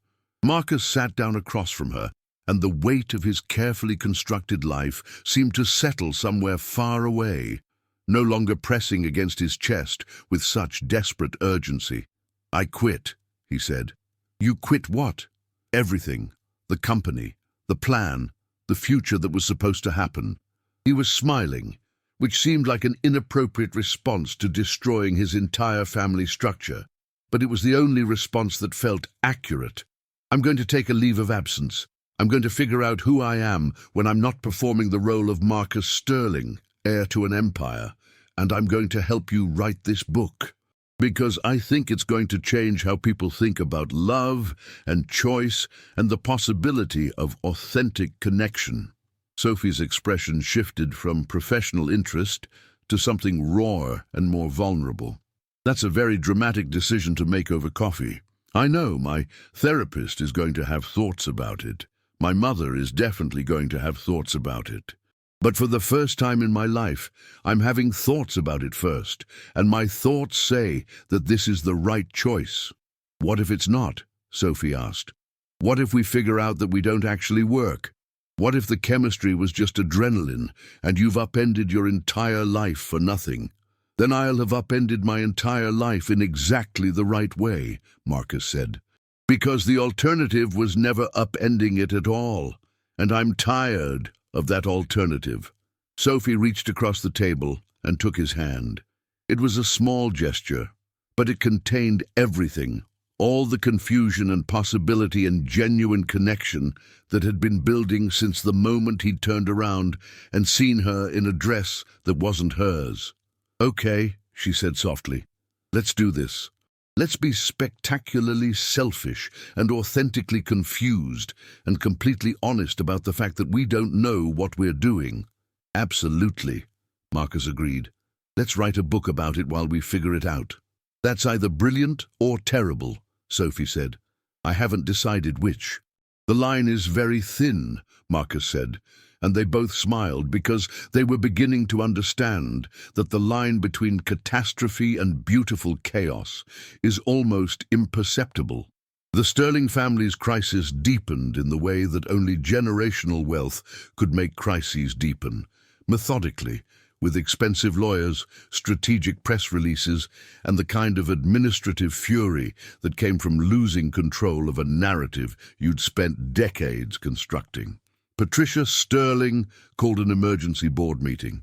Marcus sat down across from her, and the weight of his carefully constructed life seemed to settle somewhere far away, no longer pressing against his chest with such desperate urgency. "I quit," he said. "You quit what?" "Everything. The company, the plan, the future that was supposed to happen." He was smiling, which seemed like an inappropriate response to destroying his entire family structure, but it was the only response that felt accurate. "I'm going to take a leave of absence. I'm going to figure out who I am when I'm not performing the role of Marcus Sterling, heir to an empire, and I'm going to help you write this book. Because I think it's going to change how people think about love and choice and the possibility of authentic connection." Sophie's expression shifted from professional interest to something raw and more vulnerable. "That's a very dramatic decision to make over coffee. I know my therapist is going to have thoughts about it. My mother is definitely going to have thoughts about it. But for the first time in my life, I'm having thoughts about it first, and my thoughts say that this is the right choice." "What if it's not?" Sophie asked. "What if we figure out that we don't actually work? What if the chemistry was just adrenaline, and you've upended your entire life for nothing?" "Then I'll have upended my entire life in exactly the right way," Marcus said. "Because the alternative was never upending it at all, and I'm tired of that alternative." Sophie reached across the table and took his hand. It was a small gesture, but it contained everything, all the confusion and possibility and genuine connection that had been building since the moment he'd turned around and seen her in a dress that wasn't hers. "Okay," she said softly. "Let's do this. Let's be spectacularly selfish and authentically confused and completely honest about the fact that we don't know what we're doing." "Absolutely," Marcus agreed. "Let's write a book about it while we figure it out." "That's either brilliant or terrible," Sophie said. "I haven't decided which." "The line is very thin," Marcus said, and they both smiled because they were beginning to understand that the line between catastrophe and beautiful chaos is almost imperceptible. The Sterling family's crisis deepened in the way that only generational wealth could make crises deepen, methodically, with expensive lawyers, strategic press releases, and the kind of administrative fury that came from losing control of a narrative you'd spent decades constructing. Patricia Sterling called an emergency board meeting.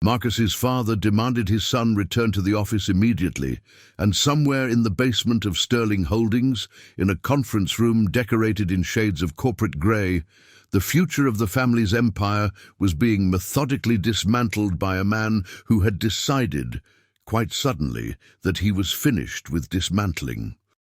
Marcus's father demanded his son return to the office immediately, and somewhere in the basement of Sterling Holdings, in a conference room decorated in shades of corporate grey, the future of the family's empire was being methodically dismantled by a man who had decided, quite suddenly, that he was finished with dismantling.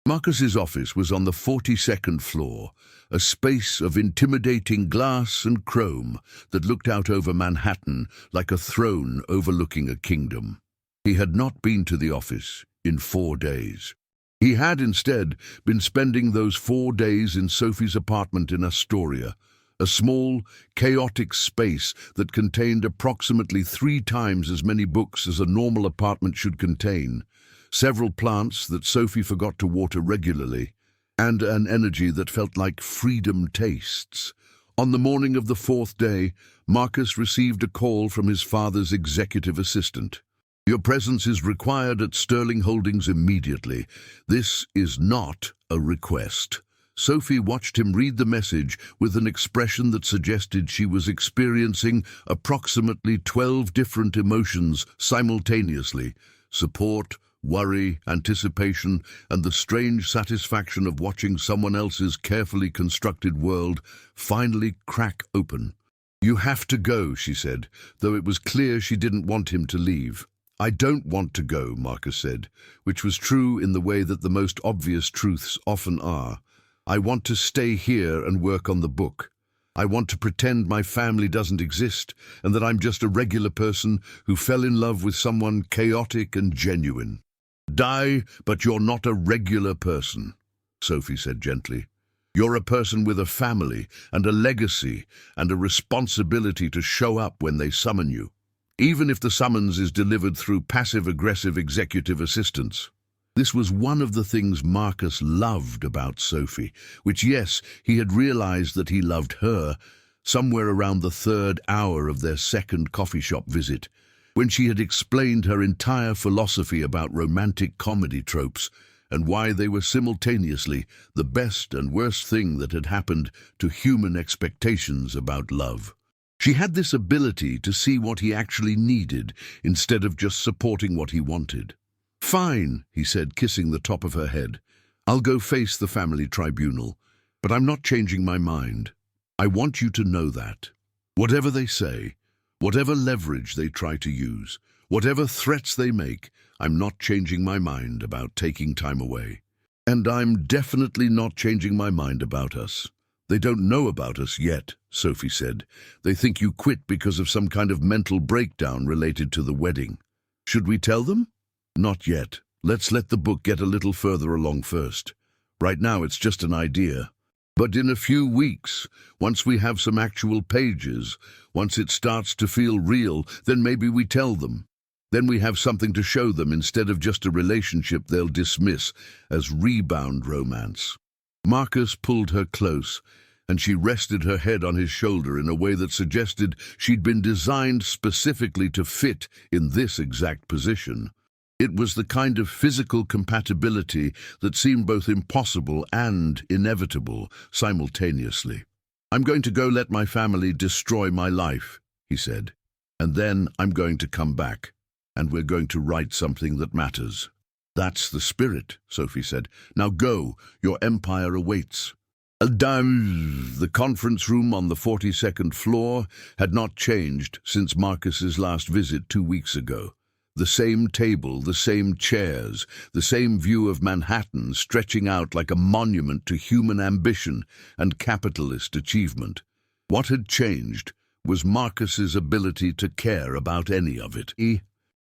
Marcus's office was on the 42nd floor, a space of intimidating glass and chrome that looked out over Manhattan like a throne overlooking a kingdom. He had not been to the office in 4 days. He had instead been spending those 4 days in Sophie's apartment in Astoria, a small, chaotic space that contained approximately 3 times as many books as a normal apartment should contain, several plants that Sophie forgot to water regularly, and an energy that felt like freedom tastes. On the morning of the 4th day, Marcus received a call from his father's executive assistant. "Your presence is required at Sterling Holdings immediately. This is not a request." Sophie watched him read the message with an expression that suggested she was experiencing approximately 12 different emotions simultaneously: support, worry, anticipation, and the strange satisfaction of watching someone else's carefully constructed world finally crack open. "You have to go," she said, though it was clear she didn't want him to leave. "I don't want to go," Marcus said, which was true in the way that the most obvious truths often are. "I want to stay here and work on the book. I want to pretend my family doesn't exist and that I'm just a regular person who fell in love with someone chaotic and genuine." "Die, but you're not a regular person," Sophie said gently. "You're a person with a family and a legacy and a responsibility to show up when they summon you, even if the summons is delivered through passive-aggressive executive assistants." This was one of the things Marcus loved about Sophie, which, yes, he had realized that he loved her somewhere around the 3rd hour of their second coffee shop visit, when she had explained her entire philosophy about romantic comedy tropes and why they were simultaneously the best and worst thing that had happened to human expectations about love. She had this ability to see what he actually needed instead of just supporting what he wanted. "Fine," he said, kissing the top of her head. "I'll go face the family tribunal, but I'm not changing my mind. I want you to know that. Whatever they say, whatever leverage they try to use, whatever threats they make, I'm not changing my mind about taking time away. And I'm definitely not changing my mind about us. They don't know about us yet," Sophie said. "They think you quit because of some kind of mental breakdown related to the wedding. Should we tell them?" "Not yet. Let's let the book get a little further along first. Right now it's just an idea. But in a few weeks, once we have some actual pages, once it starts to feel real, then maybe we tell them. Then we have something to show them instead of just a relationship they'll dismiss as rebound romance." Marcus pulled her close, and she rested her head on his shoulder in a way that suggested she'd been designed specifically to fit in this exact position. It was the kind of physical compatibility that seemed both impossible and inevitable simultaneously. "I'm going to go let my family destroy my life," he said. "And then I'm going to come back, and we're going to write something that matters." "That's the spirit," Sophie said. "Now go, your empire awaits." The conference room on the 42nd floor had not changed since Marcus's last visit 2 weeks ago. The same table, the same chairs, the same view of Manhattan stretching out like a monument to human ambition and capitalist achievement. What had changed was Marcus's ability to care about any of it.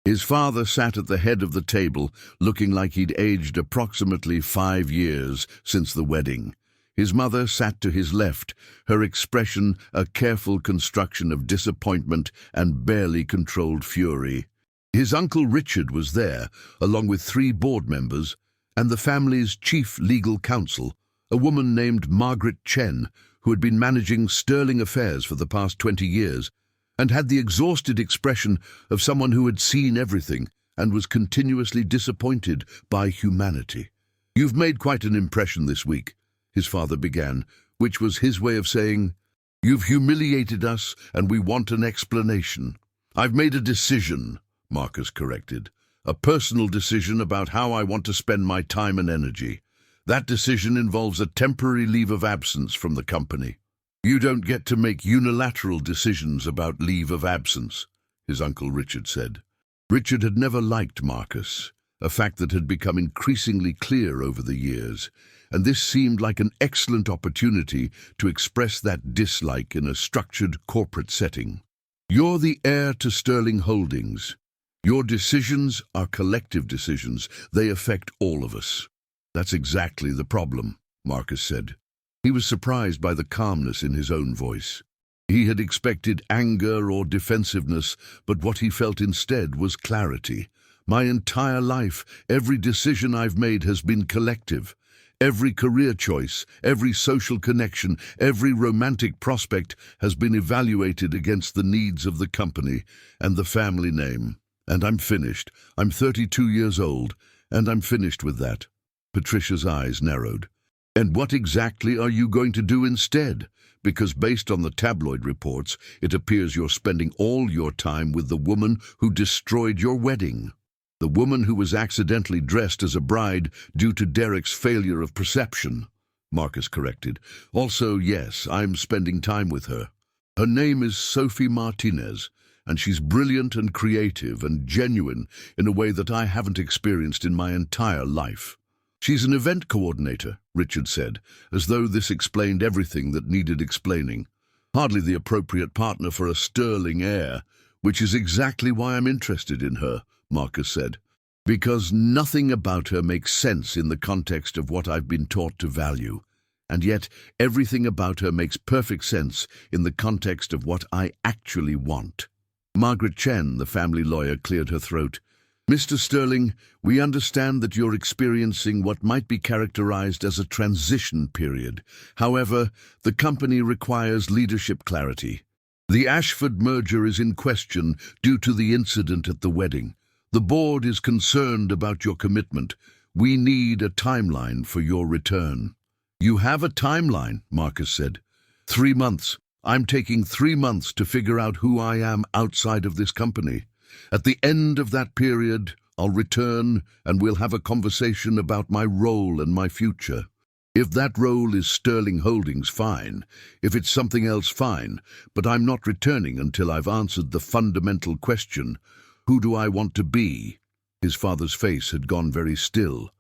His father sat at the head of the table, looking like he'd aged approximately 5 years since the wedding. His mother sat to his left, her expression a careful construction of disappointment and barely controlled fury. His uncle Richard was there, along with 3 board members, and the family's chief legal counsel, a woman named Margaret Chen, who had been managing sterling affairs for the past 20 years, and had the exhausted expression of someone who had seen everything and was continuously disappointed by humanity. "You've made quite an impression this week," his father began, which was his way of saying, "You've humiliated us and we want an explanation." "I've made a decision," Marcus corrected. "A personal decision about how I want to spend my time and energy. That decision involves a temporary leave of absence from the company." "You don't get to make unilateral decisions about leave of absence," his uncle Richard said. Richard had never liked Marcus, a fact that had become increasingly clear over the years, and this seemed like an excellent opportunity to express that dislike in a structured corporate setting. You're the heir to Sterling Holdings. Your decisions are collective decisions. They affect all of us. That's exactly the problem, Marcus said. He was surprised by the calmness in his own voice. He had expected anger or defensiveness, but what he felt instead was clarity. My entire life, every decision I've made has been collective. Every career choice, every social connection, every romantic prospect has been evaluated against the needs of the company and the family name. And I'm finished. I'm 32 years old, and I'm finished with that. Patricia's eyes narrowed. And what exactly are you going to do instead? Because based on the tabloid reports, it appears you're spending all your time with the woman who destroyed your wedding. The woman who was accidentally dressed as a bride due to Derek's failure of perception, Marcus corrected. Also, yes, I'm spending time with her. Her name is Sophie Martinez, and she's brilliant and creative and genuine in a way that I haven't experienced in my entire life. She's an event coordinator, Richard said, as though this explained everything that needed explaining. Hardly the appropriate partner for a sterling heir, which is exactly why I'm interested in her, Marcus said. Because nothing about her makes sense in the context of what I've been taught to value. And yet, everything about her makes perfect sense in the context of what I actually want. Margaret Chen, the family lawyer, cleared her throat. Mr. Sterling, we understand that you're experiencing what might be characterized as a transition period. However, the company requires leadership clarity. The Ashford merger is in question due to the incident at the wedding. The board is concerned about your commitment. We need a timeline for your return. You have a timeline, Marcus said. 3 months. I'm taking 3 months to figure out who I am outside of this company. At the end of that period, I'll return and we'll have a conversation about my role and my future. If that role is Sterling Holdings, fine. If it's something else, fine. But I'm not returning until I've answered the fundamental question, who do I want to be? His father's face had gone very still,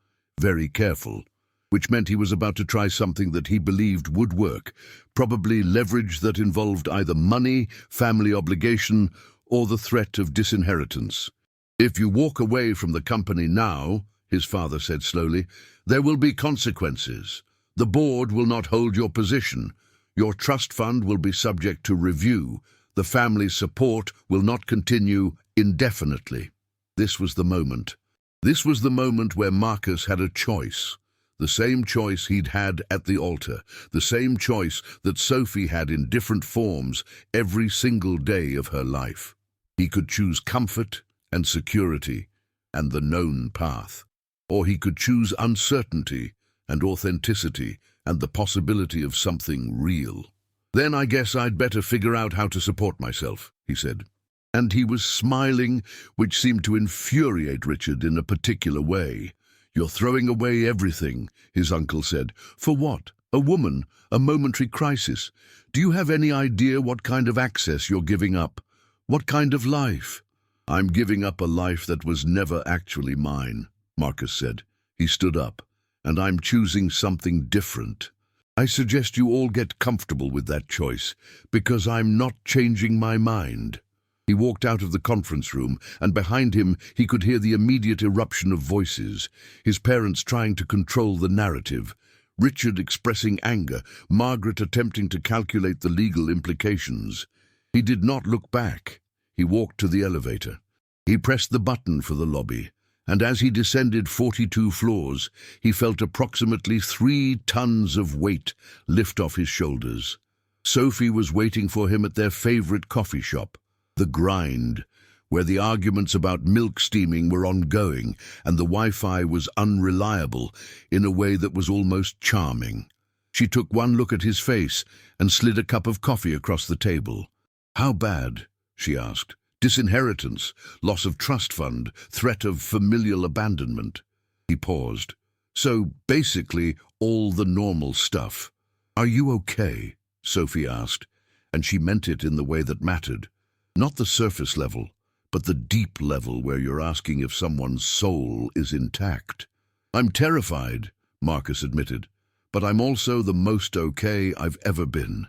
very careful, which meant he was about to try something that he believed would work, probably leverage that involved either money, family obligation, or the threat of disinheritance. If you walk away from the company now, his father said slowly, there will be consequences. The board will not hold your position. Your trust fund will be subject to review. The family's support will not continue indefinitely. This was the moment. This was the moment where Marcus had a choice. The same choice he'd had at the altar, the same choice that Sophie had in different forms every single day of her life. He could choose comfort and security and the known path, or he could choose uncertainty and authenticity and the possibility of something real. Then I guess I'd better figure out how to support myself, he said. And he was smiling, which seemed to infuriate Richard in a particular way. You're throwing away everything, his uncle said. For what? A woman? A momentary crisis? Do you have any idea what kind of access you're giving up? What kind of life? I'm giving up a life that was never actually mine, Marcus said. He stood up. And I'm choosing something different. I suggest you all get comfortable with that choice, because I'm not changing my mind. He walked out of the conference room, and behind him he could hear the immediate eruption of voices, his parents trying to control the narrative, Richard expressing anger, Margaret attempting to calculate the legal implications. He did not look back. He walked to the elevator. He pressed the button for the lobby, and as he descended 42 floors, he felt approximately 3 tons of weight lift off his shoulders. Sophie was waiting for him at their favorite coffee shop, The Grind, where the arguments about milk steaming were ongoing and the Wi-Fi was unreliable in a way that was almost charming. She took one look at his face and slid a cup of coffee across the table. How bad? She asked. Disinheritance, loss of trust fund, threat of familial abandonment. He paused. So basically all the normal stuff. Are you okay? Sophie asked, and she meant it in the way that mattered. Not the surface level, but the deep level where you're asking if someone's soul is intact. I'm terrified, Marcus admitted, but I'm also the most okay I've ever been.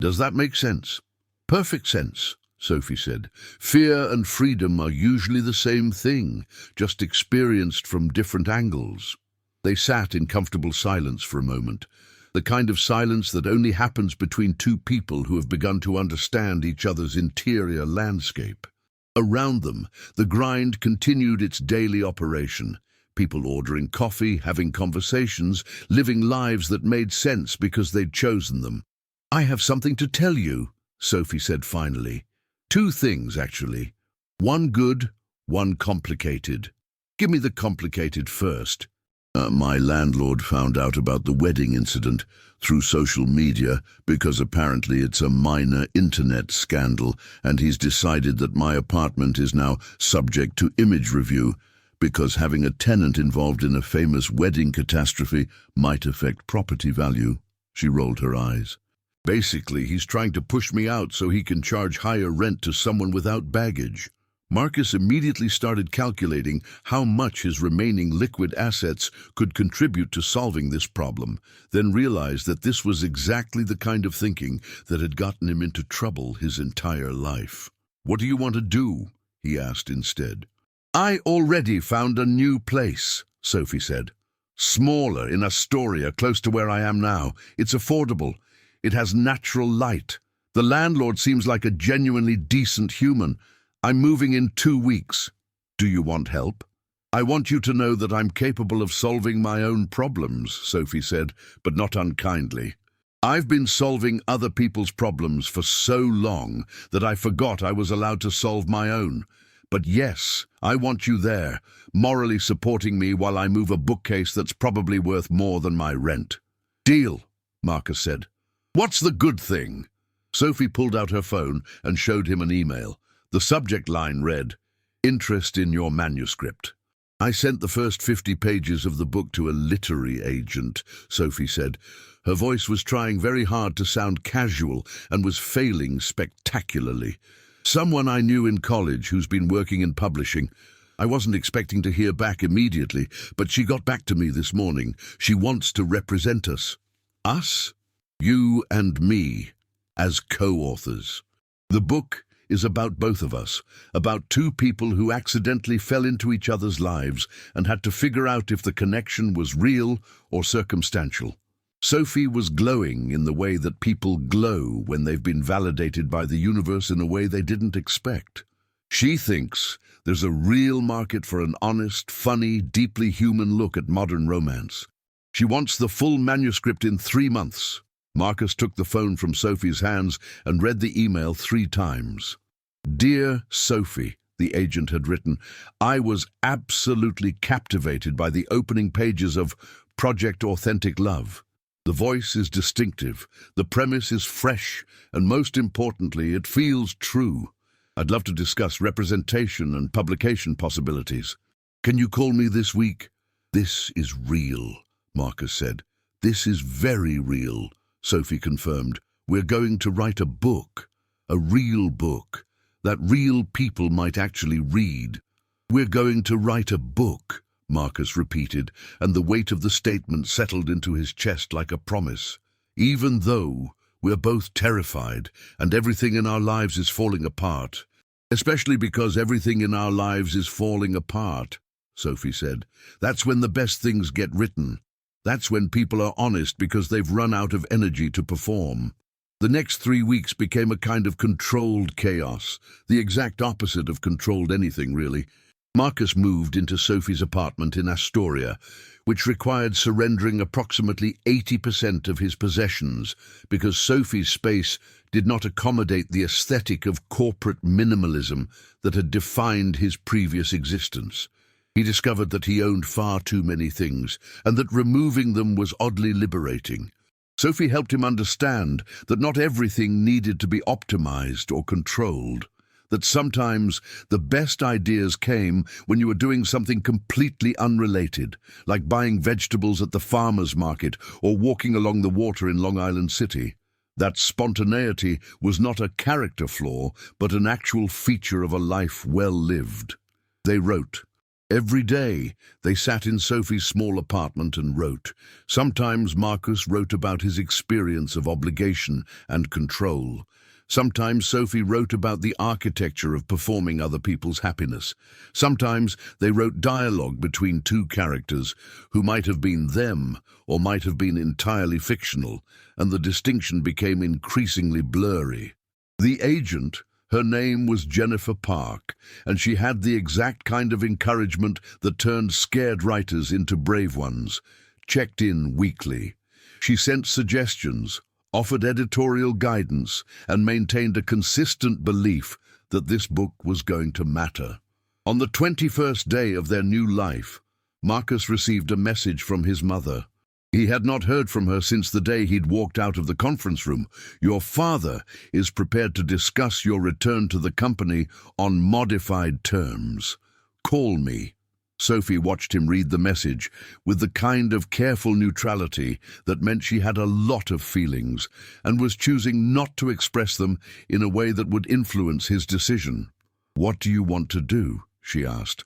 Does that make sense? Perfect sense, Sophie said. Fear and freedom are usually the same thing, just experienced from different angles. They sat in comfortable silence for a moment, the kind of silence that only happens between two people who have begun to understand each other's interior landscape. Around them, the grind continued its daily operation. People ordering coffee, having conversations, living lives that made sense because they'd chosen them. I have something to tell you, Sophie said finally. Two things, actually. One good, one complicated. Give me the complicated first. My landlord found out about the wedding incident through social media because apparently it's a minor internet scandal, and he's decided that my apartment is now subject to image review because having a tenant involved in a famous wedding catastrophe might affect property value. She rolled her eyes. Basically, he's trying to push me out so he can charge higher rent to someone without baggage. Marcus immediately started calculating how much his remaining liquid assets could contribute to solving this problem, then realized that this was exactly the kind of thinking that had gotten him into trouble his entire life. What do you want to do? He asked instead. I already found a new place, Sophie said. Smaller, in Astoria, close to where I am now. It's affordable. It has natural light. The landlord seems like a genuinely decent human. I'm moving in 2 weeks. Do you want help? I want you to know that I'm capable of solving my own problems, Sophie said, but not unkindly. I've been solving other people's problems for so long that I forgot I was allowed to solve my own. But yes, I want you there, morally supporting me while I move a bookcase that's probably worth more than my rent. Deal, Marcus said. What's the good thing? Sophie pulled out her phone and showed him an email. The subject line read, Interest in your manuscript. I sent the first 50 pages of the book to a literary agent, Sophie said. Her voice was trying very hard to sound casual and was failing spectacularly. Someone I knew in college who's been working in publishing. I wasn't expecting to hear back immediately, but she got back to me this morning. She wants to represent us. Us? You and me, as co-authors. The book is about both of us, about two people who accidentally fell into each other's lives and had to figure out if the connection was real or circumstantial. Sophie was glowing in the way that people glow when they've been validated by the universe in a way they didn't expect. She thinks there's a real market for an honest, funny, deeply human look at modern romance. She wants the full manuscript in 3 months. Marcus took the phone from Sophie's hands and read the email 3 times. Dear Sophie, the agent had written, I was absolutely captivated by the opening pages of Project Authentic Love. The voice is distinctive, the premise is fresh, and most importantly, it feels true. I'd love to discuss representation and publication possibilities. Can you call me this week? This is real, Marcus said. This is very real, Sophie confirmed. We're going to write a book, a real book, that real people might actually read. We're going to write a book, Marcus repeated, and the weight of the statement settled into his chest like a promise. Even though we're both terrified and everything in our lives is falling apart, especially because everything in our lives is falling apart, Sophie said. That's when the best things get written. That's when people are honest because they've run out of energy to perform. The next 3 weeks became a kind of controlled chaos, the exact opposite of controlled anything, really. Marcus moved into Sophie's apartment in Astoria, which required surrendering approximately 80% of his possessions because Sophie's space did not accommodate the aesthetic of corporate minimalism that had defined his previous existence. He discovered that he owned far too many things, and that removing them was oddly liberating. Sophie helped him understand that not everything needed to be optimized or controlled, that sometimes the best ideas came when you were doing something completely unrelated, like buying vegetables at the farmer's market or walking along the water in Long Island City. That spontaneity was not a character flaw, but an actual feature of a life well lived. They wrote. Every day, they sat in Sophie's small apartment and wrote. Sometimes Marcus wrote about his experience of obligation and control. Sometimes Sophie wrote about the architecture of performing other people's happiness. Sometimes they wrote dialogue between two characters who might have been them or might have been entirely fictional, and the distinction became increasingly blurry. The agent, her name was Jennifer Park, and she had the exact kind of encouragement that turned scared writers into brave ones. Checked in weekly. She sent suggestions, offered editorial guidance, and maintained a consistent belief that this book was going to matter. On the 21st day of their new life, Marcus received a message from his mother. He had not heard from her since the day he'd walked out of the conference room. "Your father is prepared to discuss your return to the company on modified terms. Call me." Sophie watched him read the message with the kind of careful neutrality that meant she had a lot of feelings and was choosing not to express them in a way that would influence his decision. "What do you want to do?" she asked.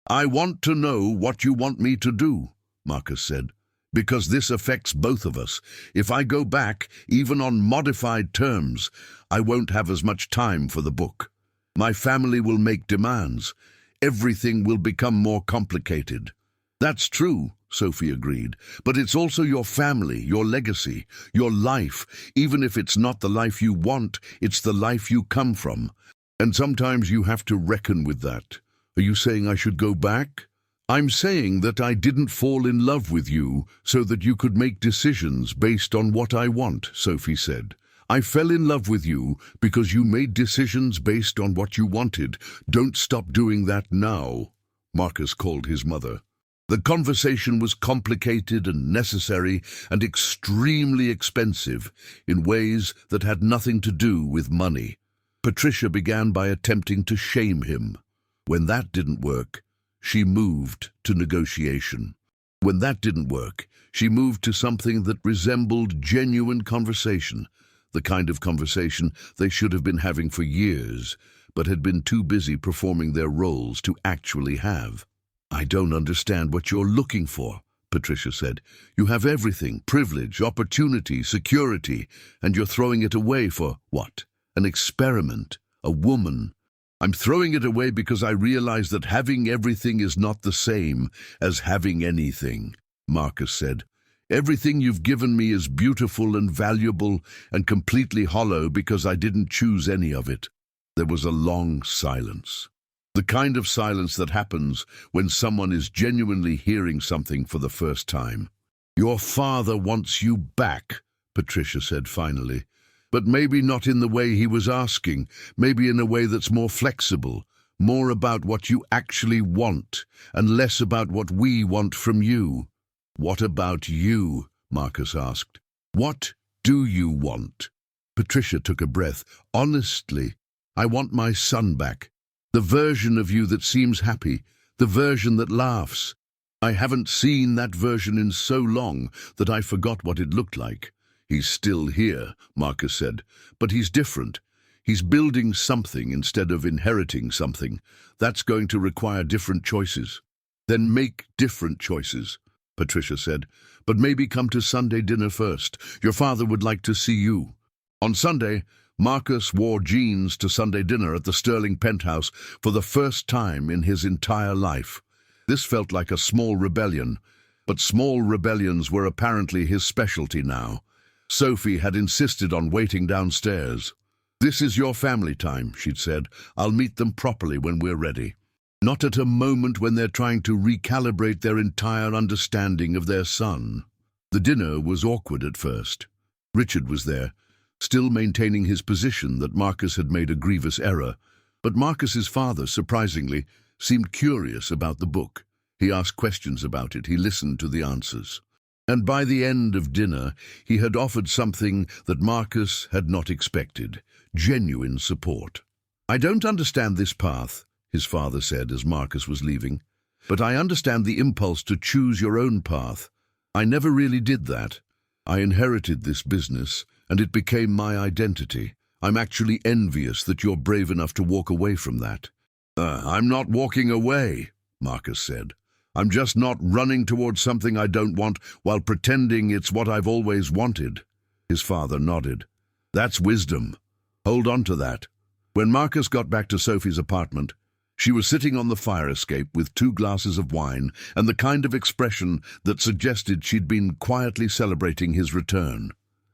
"I want to know what you want me to do," Marcus said. "Because this affects both of us. If I go back, even on modified terms, I won't have as much time for the book. My family will make demands. Everything will become more complicated." "That's true," Sophie agreed, "but it's also your family, your legacy, your life. Even if it's not the life you want, it's the life you come from. And sometimes you have to reckon with that. Are you saying I should go back?" "I'm saying that I didn't fall in love with you so that you could make decisions based on what I want," Sophie said. "I fell in love with you because you made decisions based on what you wanted. Don't stop doing that now," Marcus called his mother. The conversation was complicated and necessary and extremely expensive in ways that had nothing to do with money. Patricia began by attempting to shame him. When that didn't work, she moved to negotiation. When that didn't work, she moved to something that resembled genuine conversation, the kind of conversation they should have been having for years, but had been too busy performing their roles to actually have. "I don't understand what you're looking for," Patricia said. "You have everything, privilege, opportunity, security, and you're throwing it away for what? An experiment, a woman." "I'm throwing it away because I realize that having everything is not the same as having anything," Marcus said. "Everything you've given me is beautiful and valuable and completely hollow because I didn't choose any of it." There was a long silence. The kind of silence that happens when someone is genuinely hearing something for the first time. "Your father wants you back," Patricia said finally. "But maybe not in the way he was asking, maybe in a way that's more flexible, more about what you actually want, and less about what we want from you." "What about you?" Marcus asked. "What do you want?" Patricia took a breath. "Honestly, I want my son back. The version of you that seems happy, the version that laughs. I haven't seen that version in so long that I forgot what it looked like." "He's still here," Marcus said, "but he's different. He's building something instead of inheriting something. That's going to require different choices." "Then make different choices," Patricia said, "but maybe come to Sunday dinner first. Your father would like to see you." On Sunday, Marcus wore jeans to Sunday dinner at the Sterling penthouse for the first time in his entire life. This felt like a small rebellion, but small rebellions were apparently his specialty now. Sophie had insisted on waiting downstairs. "This is your family time," she'd said. "I'll meet them properly when we're ready." Not at a moment when they're trying to recalibrate their entire understanding of their son. The dinner was awkward at first. Richard was there, still maintaining his position that Marcus had made a grievous error, but Marcus's father, surprisingly, seemed curious about the book. He asked questions about it, he listened to the answers. And by the end of dinner, he had offered something that Marcus had not expected, genuine support. "I don't understand this path," his father said as Marcus was leaving, "but I understand the impulse to choose your own path. I never really did that. I inherited this business, and it became my identity. I'm actually envious that you're brave enough to walk away from that." I'm not walking away," Marcus said. "I'm just not running towards something I don't want while pretending it's what I've always wanted." His father nodded. "That's wisdom. Hold on to that." When Marcus got back to Sophie's apartment, she was sitting on the fire escape with 2 glasses of wine and the kind of expression that suggested she'd been quietly celebrating his return.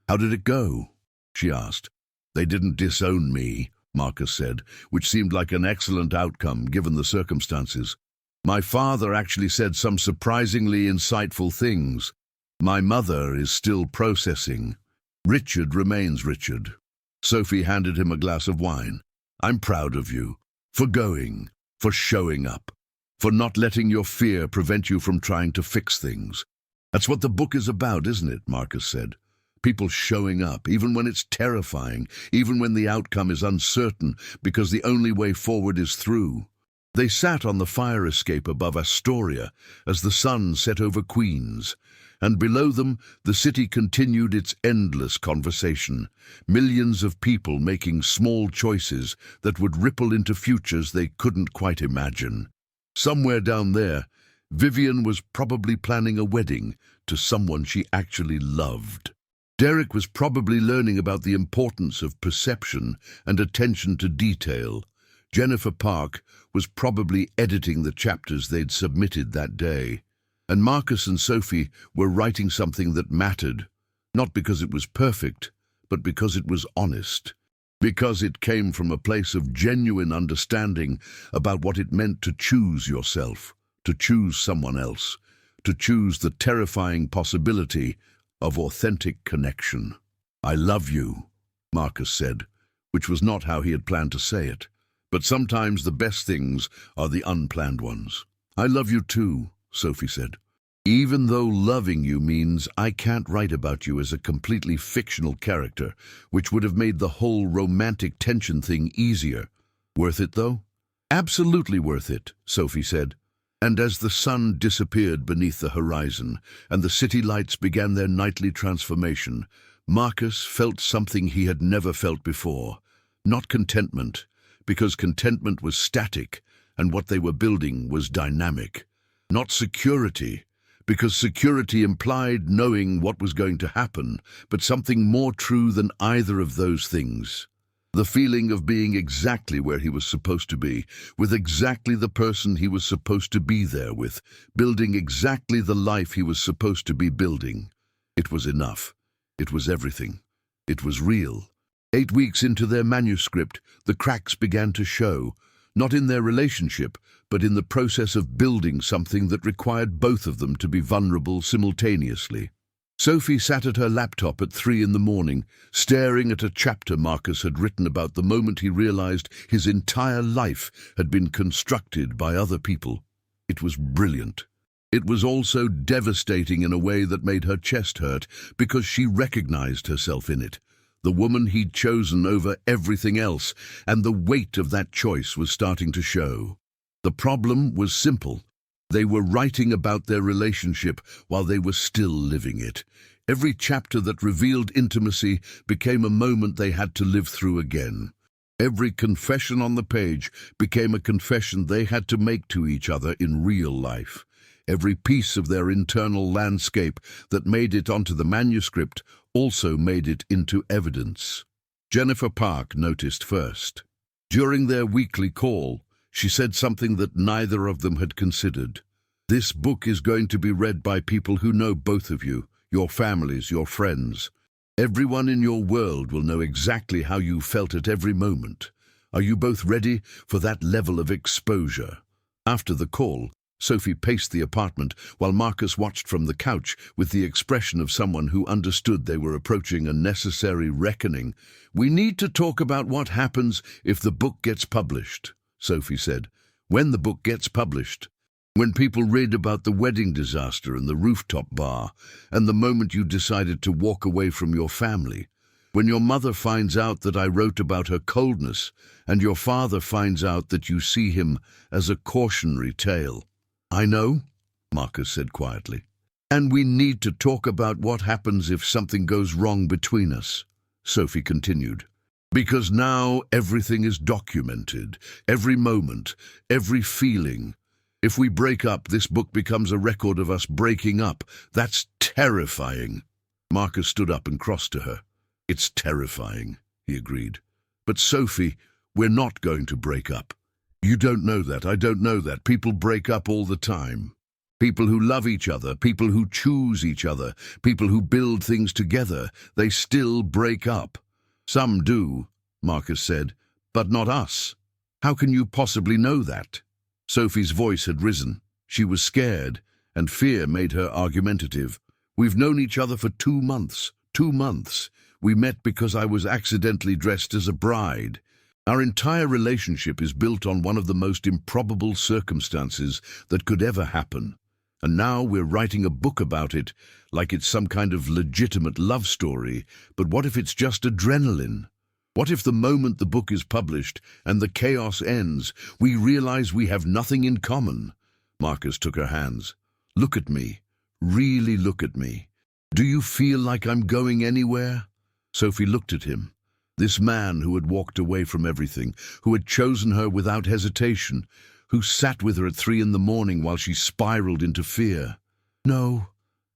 "How did it go?" she asked. "They didn't disown me," Marcus said, which seemed like an excellent outcome given the circumstances. "My father actually said some surprisingly insightful things. My mother is still processing. Richard remains Richard." Sophie handed him a glass of wine. "I'm proud of you. For going. For showing up. For not letting your fear prevent you from trying to fix things. That's what the book is about, isn't it?" Marcus said. "People showing up, even when it's terrifying, even when the outcome is uncertain, because the only way forward is through." They sat on the fire escape above Astoria as the sun set over Queens, and below them the city continued its endless conversation, millions of people making small choices that would ripple into futures they couldn't quite imagine. Somewhere down there, Vivian was probably planning a wedding to someone she actually loved. Derek was probably learning about the importance of perception and attention to detail. Jennifer Park was probably editing the chapters they'd submitted that day. And Marcus and Sophie were writing something that mattered, not because it was perfect, but because it was honest. Because it came from a place of genuine understanding about what it meant to choose yourself, to choose someone else, to choose the terrifying possibility of authentic connection. "I love you," Marcus said, which was not how he had planned to say it. But sometimes the best things are the unplanned ones. "I love you too," Sophie said. "Even though loving you means I can't write about you as a completely fictional character, which would have made the whole romantic tension thing easier. Worth it, though?" "Absolutely worth it," Sophie said. And as the sun disappeared beneath the horizon and the city lights began their nightly transformation, Marcus felt something he had never felt before. Not contentment, because contentment was static and what they were building was dynamic. Not security, because security implied knowing what was going to happen, but something more true than either of those things. The feeling of being exactly where he was supposed to be, with exactly the person he was supposed to be there with, building exactly the life he was supposed to be building. It was enough. It was everything. It was real. 8 weeks into their manuscript, the cracks began to show, not in their relationship, but in the process of building something that required both of them to be vulnerable simultaneously. Sophie sat at her laptop at 3 in the morning, staring at a chapter Marcus had written about the moment he realized his entire life had been constructed by other people. It was brilliant. It was also devastating in a way that made her chest hurt, because she recognized herself in it, the woman he'd chosen over everything else, and the weight of that choice was starting to show. The problem was simple. They were writing about their relationship while they were still living it. Every chapter that revealed intimacy became a moment they had to live through again. Every confession on the page became a confession they had to make to each other in real life. Every piece of their internal landscape that made it onto the manuscript also made it into evidence. Jennifer Park noticed first. During their weekly call, she said something that neither of them had considered. "This book is going to be read by people who know both of you, your families, your friends. Everyone in your world will know exactly how you felt at every moment. Are you both ready for that level of exposure?" After the call, Sophie paced the apartment while Marcus watched from the couch with the expression of someone who understood they were approaching a necessary reckoning. "We need to talk about what happens if the book gets published," Sophie said. "When the book gets published. When people read about the wedding disaster and the rooftop bar, and the moment you decided to walk away from your family. When your mother finds out that I wrote about her coldness, and your father finds out that you see him as a cautionary tale." "I know," Marcus said quietly. "And we need to talk about what happens if something goes wrong between us." Sophie continued. Because now everything is documented, every moment, every feeling. If we break up, this book becomes a record of us breaking up. That's terrifying. Marcus stood up and crossed to her. It's terrifying, he agreed. But Sophie, we're not going to break up. You don't know that, I don't know that. People break up all the time. People who love each other, people who choose each other, people who build things together, they still break up. Some do, Marcus said, but not us. How can you possibly know that? Sophie's voice had risen. She was scared, and fear made her argumentative. We've known each other for 2 months. 2 months. We met because I was accidentally dressed as a bride. Our entire relationship is built on one of the most improbable circumstances that could ever happen. And now we're writing a book about it, like it's some kind of legitimate love story. But what if it's just adrenaline? What if the moment the book is published and the chaos ends, we realize we have nothing in common? Marcus took her hands. Look at me. Really look at me. Do you feel like I'm going anywhere? Sophie looked at him. This man who had walked away from everything, who had chosen her without hesitation, who sat with her at 3 a.m. while she spiraled into fear. No,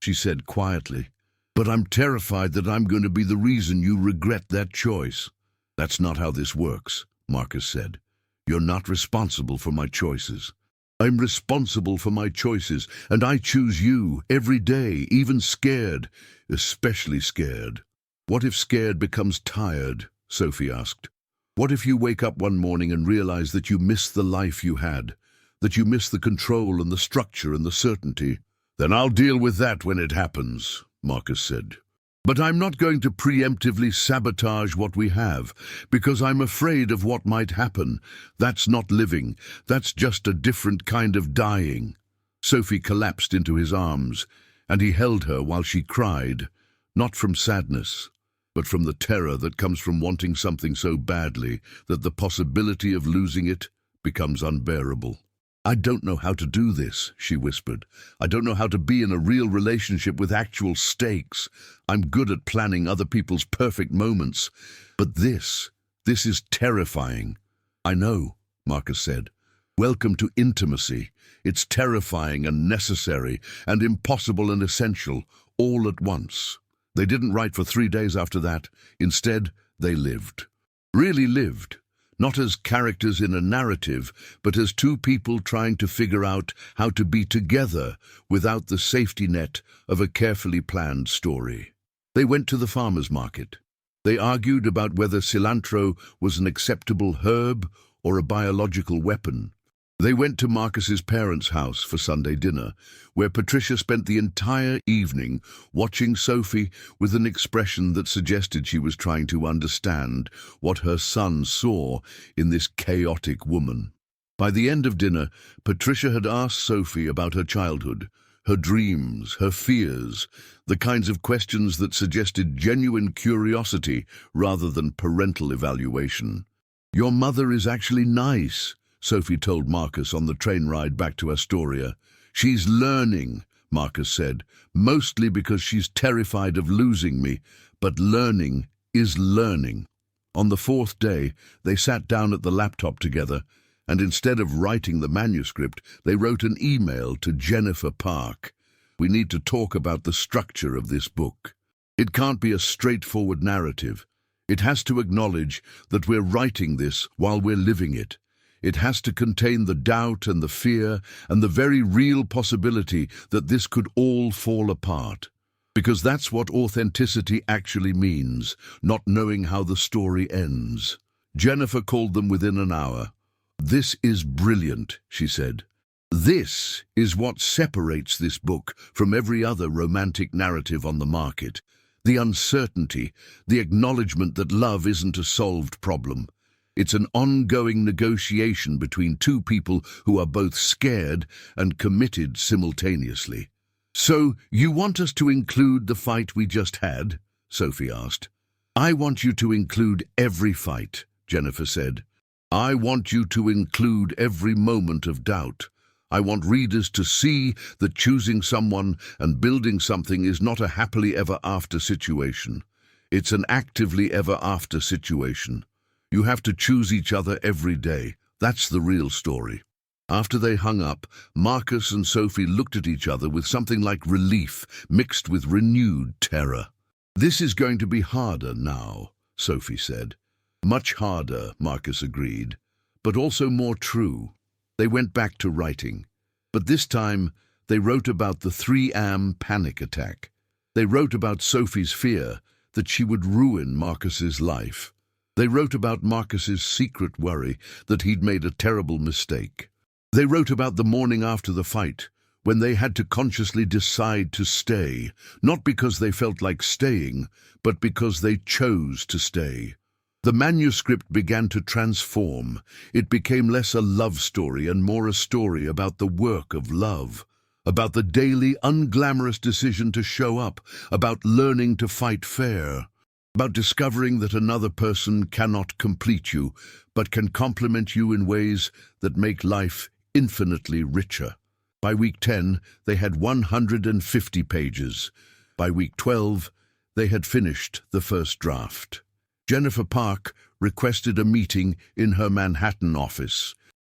she said quietly, but I'm terrified that I'm going to be the reason you regret that choice. That's not how this works, Marcus said. You're not responsible for my choices. I'm responsible for my choices, and I choose you every day, even scared, especially scared. What if scared becomes tired? Sophie asked. What if you wake up one morning and realize that you miss the life you had, that you miss the control and the structure and the certainty? Then I'll deal with that when it happens, Marcus said. But I'm not going to preemptively sabotage what we have, because I'm afraid of what might happen. That's not living. That's just a different kind of dying. Sophie collapsed into his arms, and he held her while she cried, not from sadness, but from the terror that comes from wanting something so badly that the possibility of losing it becomes unbearable. I don't know how to do this, she whispered. I don't know how to be in a real relationship with actual stakes. I'm good at planning other people's perfect moments. But this is terrifying. I know, Marcus said. Welcome to intimacy. It's terrifying and necessary and impossible and essential, all at once. They didn't write for 3 days after that. Instead, they lived. Really lived. Not as characters in a narrative, but as 2 people trying to figure out how to be together without the safety net of a carefully planned story. They went to the farmer's market. They argued about whether cilantro was an acceptable herb or a biological weapon. They went to Marcus's parents' house for Sunday dinner, where Patricia spent the entire evening watching Sophie with an expression that suggested she was trying to understand what her son saw in this chaotic woman. By the end of dinner, Patricia had asked Sophie about her childhood, her dreams, her fears, the kinds of questions that suggested genuine curiosity rather than parental evaluation. "Your mother is actually nice," Sophie told Marcus on the train ride back to Astoria. "She's learning," Marcus said, "mostly because she's terrified of losing me, but learning is learning." On the 4th day, they sat down at the laptop together, and instead of writing the manuscript, they wrote an email to Jennifer Park. "We need to talk about the structure of this book. It can't be a straightforward narrative. It has to acknowledge that we're writing this while we're living it. It has to contain the doubt and the fear and the very real possibility that this could all fall apart. Because that's what authenticity actually means, not knowing how the story ends." Jennifer called them within an hour. "This is brilliant," she said. "This is what separates this book from every other romantic narrative on the market. The uncertainty, the acknowledgement that love isn't a solved problem. It's an ongoing negotiation between 2 people who are both scared and committed simultaneously." "So, you want us to include the fight we just had?" Sophie asked. "I want you to include every fight," Jennifer said. "I want you to include every moment of doubt. I want readers to see that choosing someone and building something is not a happily ever after situation. It's an actively ever-after situation. You have to choose each other every day. That's the real story. After they hung up, Marcus and Sophie looked at each other with something like relief mixed with renewed terror. "This is going to be harder now," Sophie said. "Much harder," Marcus agreed, "but also more true." They went back to writing, but this time they wrote about the 3 a.m. panic attack. They wrote about Sophie's fear that she would ruin Marcus's life. They wrote about Marcus's secret worry that he'd made a terrible mistake. They wrote about the morning after the fight, when they had to consciously decide to stay, not because they felt like staying, but because they chose to stay. The manuscript began to transform. It became less a love story and more a story about the work of love, about the daily, unglamorous decision to show up, about learning to fight fair, about discovering that another person cannot complete you, but can complement you in ways that make life infinitely richer. By week 10, they had 150 pages. By week 12, they had finished the first draft. Jennifer Park requested a meeting in her Manhattan office.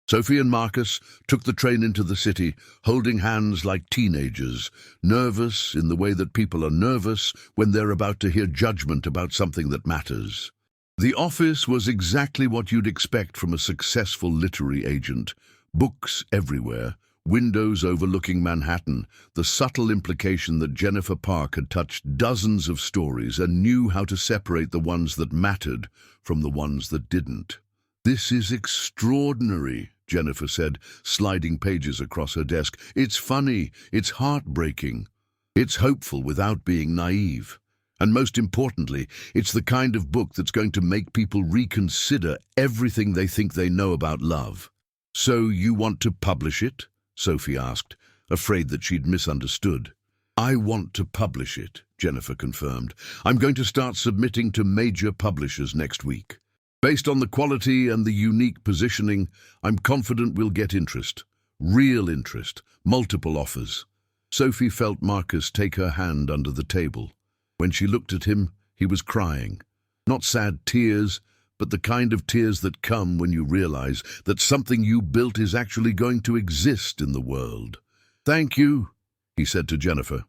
Sophie and Marcus took the train into the city, holding hands like teenagers, nervous in the way that people are nervous when they're about to hear judgment about something that matters. The office was exactly what you'd expect from a successful literary agent. Books everywhere, windows overlooking Manhattan, the subtle implication that Jennifer Park had touched dozens of stories and knew how to separate the ones that mattered from the ones that didn't. "This is extraordinary," Jennifer said, sliding pages across her desk. "It's funny, it's heartbreaking. It's hopeful without being naive. And most importantly, it's the kind of book that's going to make people reconsider everything they think they know about love." "So you want to publish it?" Sophie asked, afraid that she'd misunderstood. "I want to publish it," Jennifer confirmed. "I'm going to start submitting to major publishers next week. Based on the quality and the unique positioning, I'm confident we'll get interest. Real interest, multiple offers." Sophie felt Marcus take her hand under the table. When she looked at him, he was crying. Not sad tears, but the kind of tears that come when you realize that something you built is actually going to exist in the world. "Thank you," he said to Jennifer.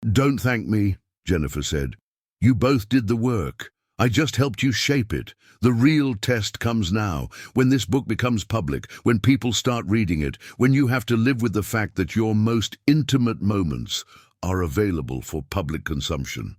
"Don't thank me," Jennifer said. "You both did the work. I just helped you shape it. The real test comes now, when this book becomes public, when people start reading it, when you have to live with the fact that your most intimate moments are available for public consumption."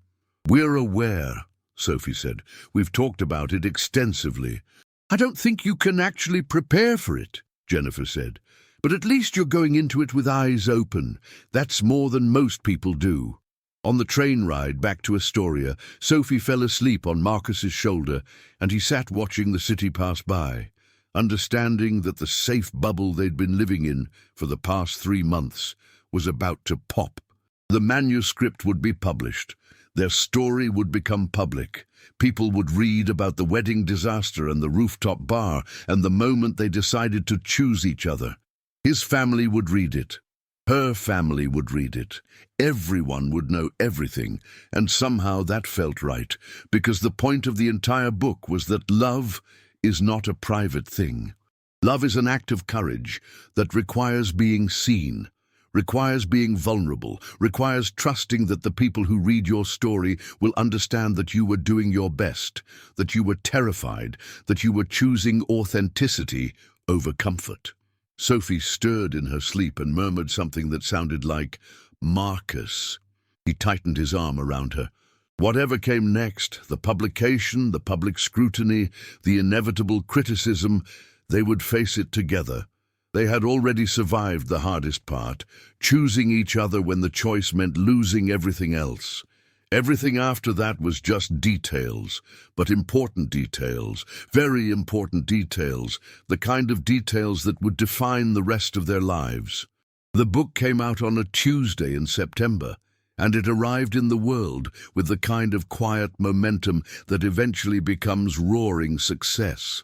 "We're aware," Sophie said. "We've talked about it extensively." "I don't think you can actually prepare for it," Jennifer said. "But at least you're going into it with eyes open. That's more than most people do." On the train ride back to Astoria, Sophie fell asleep on Marcus's shoulder, and he sat watching the city pass by, understanding that the safe bubble they'd been living in for the past 3 months was about to pop. The manuscript would be published. Their story would become public. People would read about the wedding disaster and the rooftop bar and the moment they decided to choose each other. His family would read it. Her family would read it. Everyone would know everything, and somehow that felt right, because the point of the entire book was that love is not a private thing. Love is an act of courage that requires being seen, requires being vulnerable, requires trusting that the people who read your story will understand that you were doing your best, that you were terrified, that you were choosing authenticity over comfort. Sophie stirred in her sleep and murmured something that sounded like, "Marcus." He tightened his arm around her. Whatever came next, the publication, the public scrutiny, the inevitable criticism, they would face it together. They had already survived the hardest part, choosing each other when the choice meant losing everything else. Everything after that was just details, but important details, very important details, the kind of details that would define the rest of their lives. The book came out on a Tuesday in September, and it arrived in the world with the kind of quiet momentum that eventually becomes roaring success.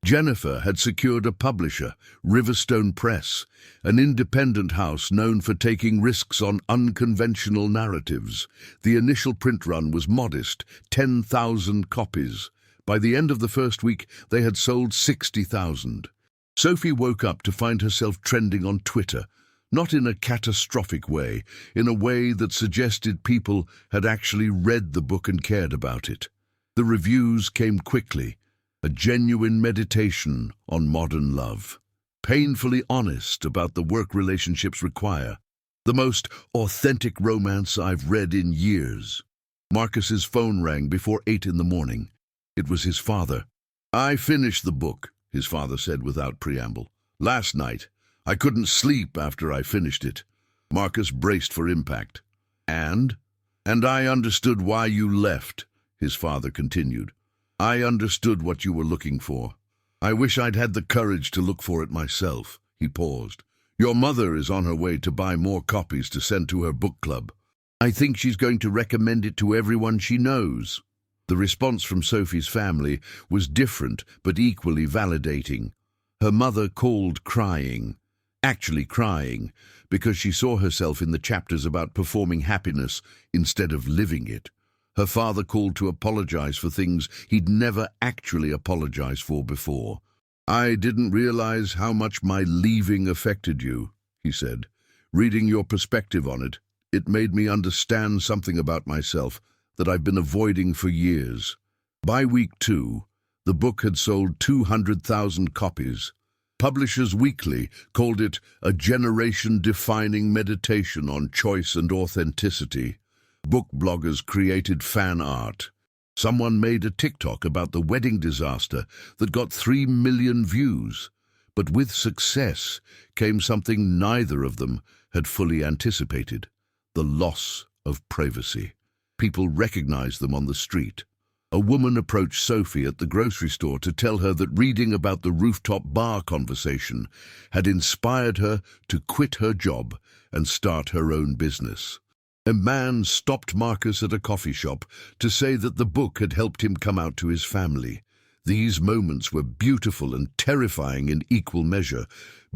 Jennifer had secured a publisher, Riverstone Press, an independent house known for taking risks on unconventional narratives. The initial print run was modest, 10,000 copies. By the end of the first week, they had sold 60,000. Sophie woke up to find herself trending on Twitter, not in a catastrophic way, in a way that suggested people had actually read the book and cared about it. The reviews came quickly, a genuine meditation on modern love, painfully honest about the work relationships require, the most authentic romance I've read in years. Marcus's phone rang before 8 in the morning. It was his father. "I finished the book," his father said without preamble. "Last night. I couldn't sleep after I finished it." Marcus braced for impact. And I understood why you left," his father continued. "I understood what you were looking for. I wish I'd had the courage to look for it myself." He paused. "Your mother is on her way to buy more copies to send to her book club. I think she's going to recommend it to everyone she knows." The response from Sophie's family was different but equally validating. Her mother called crying, actually crying, because she saw herself in the chapters about performing happiness instead of living it. Her father called to apologize for things he'd never actually apologized for before. "I didn't realize how much my leaving affected you," he said. "Reading your perspective on it, it made me understand something about myself that I've been avoiding for years." By week 2, the book had sold 200,000 copies. Publishers Weekly called it a generation-defining meditation on choice and authenticity. Book bloggers created fan art. Someone made a TikTok about the wedding disaster that got 3 million views. But with success came something neither of them had fully anticipated: the loss of privacy. People recognized them on the street. A woman approached Sophie at the grocery store to tell her that reading about the rooftop bar conversation had inspired her to quit her job and start her own business. A man stopped Marcus at a coffee shop to say that the book had helped him come out to his family. These moments were beautiful and terrifying in equal measure.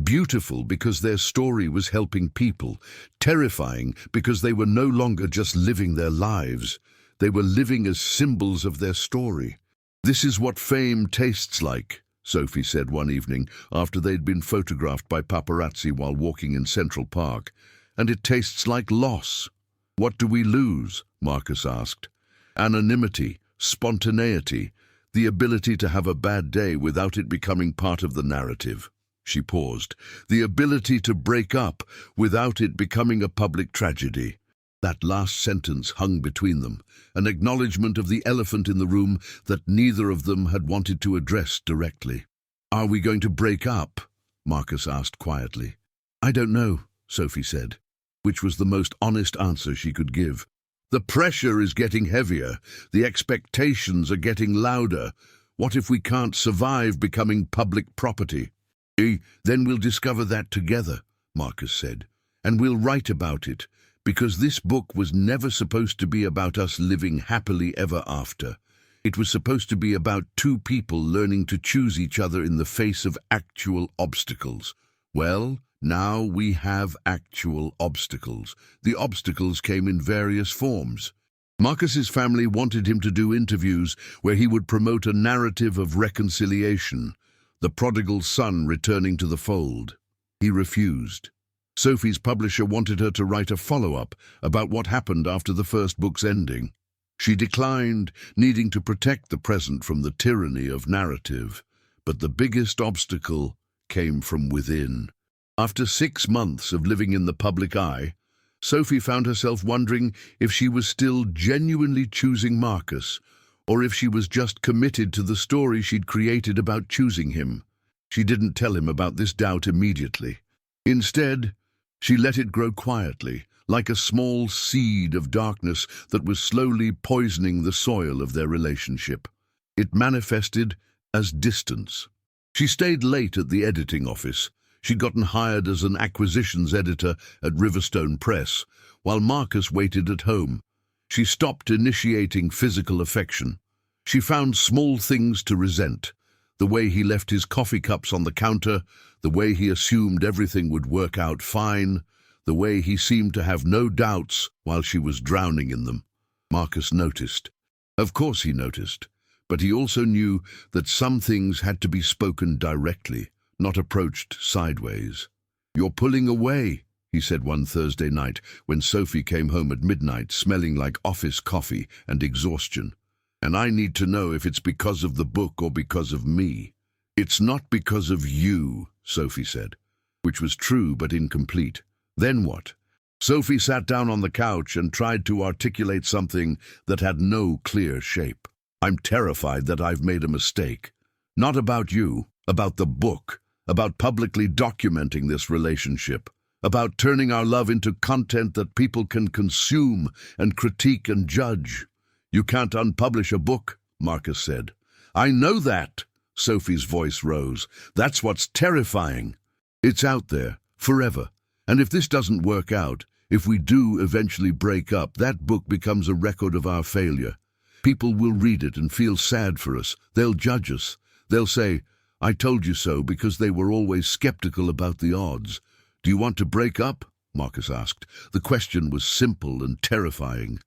Beautiful because their story was helping people. Terrifying because they were no longer just living their lives. They were living as symbols of their story. "This is what fame tastes like," Sophie said one evening after they'd been photographed by paparazzi while walking in Central Park. "And it tastes like loss." "What do we lose?" Marcus asked. "Anonymity, spontaneity, the ability to have a bad day without it becoming part of the narrative." She paused. "The ability to break up without it becoming a public tragedy." That last sentence hung between them, an acknowledgement of the elephant in the room that neither of them had wanted to address directly. "Are we going to break up?" Marcus asked quietly. "I don't know," Sophie said, which was the most honest answer she could give. "The pressure is getting heavier. The expectations are getting louder. What if we can't survive becoming public property?" "Then we'll discover that together," Marcus said, "and we'll write about it, because this book was never supposed to be about us living happily ever after. It was supposed to be about two people learning to choose each other in the face of actual obstacles. Well, now we have actual obstacles. The obstacles came in various forms. Marcus's family wanted him to do interviews where he would promote a narrative of reconciliation, the prodigal son returning to the fold. He refused. Sophie's publisher wanted her to write a follow-up about what happened after the first book's ending. She declined, needing to protect the present from the tyranny of narrative. But the biggest obstacle came from within. After 6 months of living in the public eye, Sophie found herself wondering if she was still genuinely choosing Marcus, or if she was just committed to the story she'd created about choosing him. She didn't tell him about this doubt immediately. Instead, she let it grow quietly, like a small seed of darkness that was slowly poisoning the soil of their relationship. It manifested as distance. She stayed late at the editing office. She'd gotten hired as an acquisitions editor at Riverstone Press, while Marcus waited at home. She stopped initiating physical affection. She found small things to resent: The way he left his coffee cups on the counter, the way he assumed everything would work out fine, the way he seemed to have no doubts while she was drowning in them. Marcus noticed. Of course he noticed, but he also knew that some things had to be spoken directly, not approached sideways. "You're pulling away," he said one Thursday night when Sophie came home at midnight smelling like office coffee and exhaustion. "And I need to know if it's because of the book or because of me." "It's not because of you," Sophie said, which was true but incomplete. Then what? Sophie sat down on the couch and tried to articulate something that had no clear shape. "I'm terrified that I've made a mistake. Not about you, about the book, about publicly documenting this relationship, about turning our love into content that people can consume and critique and judge." "You can't unpublish a book," Marcus said. "I know that," Sophie's voice rose. "That's what's terrifying. It's out there, forever. And if this doesn't work out, if we do eventually break up, that book becomes a record of our failure. People will read it and feel sad for us. They'll judge us. They'll say, 'I told you so,' because they were always skeptical about the odds." "Do you want to break up?" Marcus asked. The question was simple and terrifying.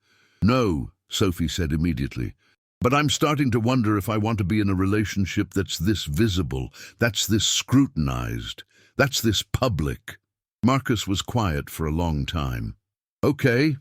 "No," Sophie said immediately. "But I'm starting to wonder if I want to be in a relationship that's this visible, that's this scrutinized, that's this public." Marcus was quiet for a long time. "Okay,"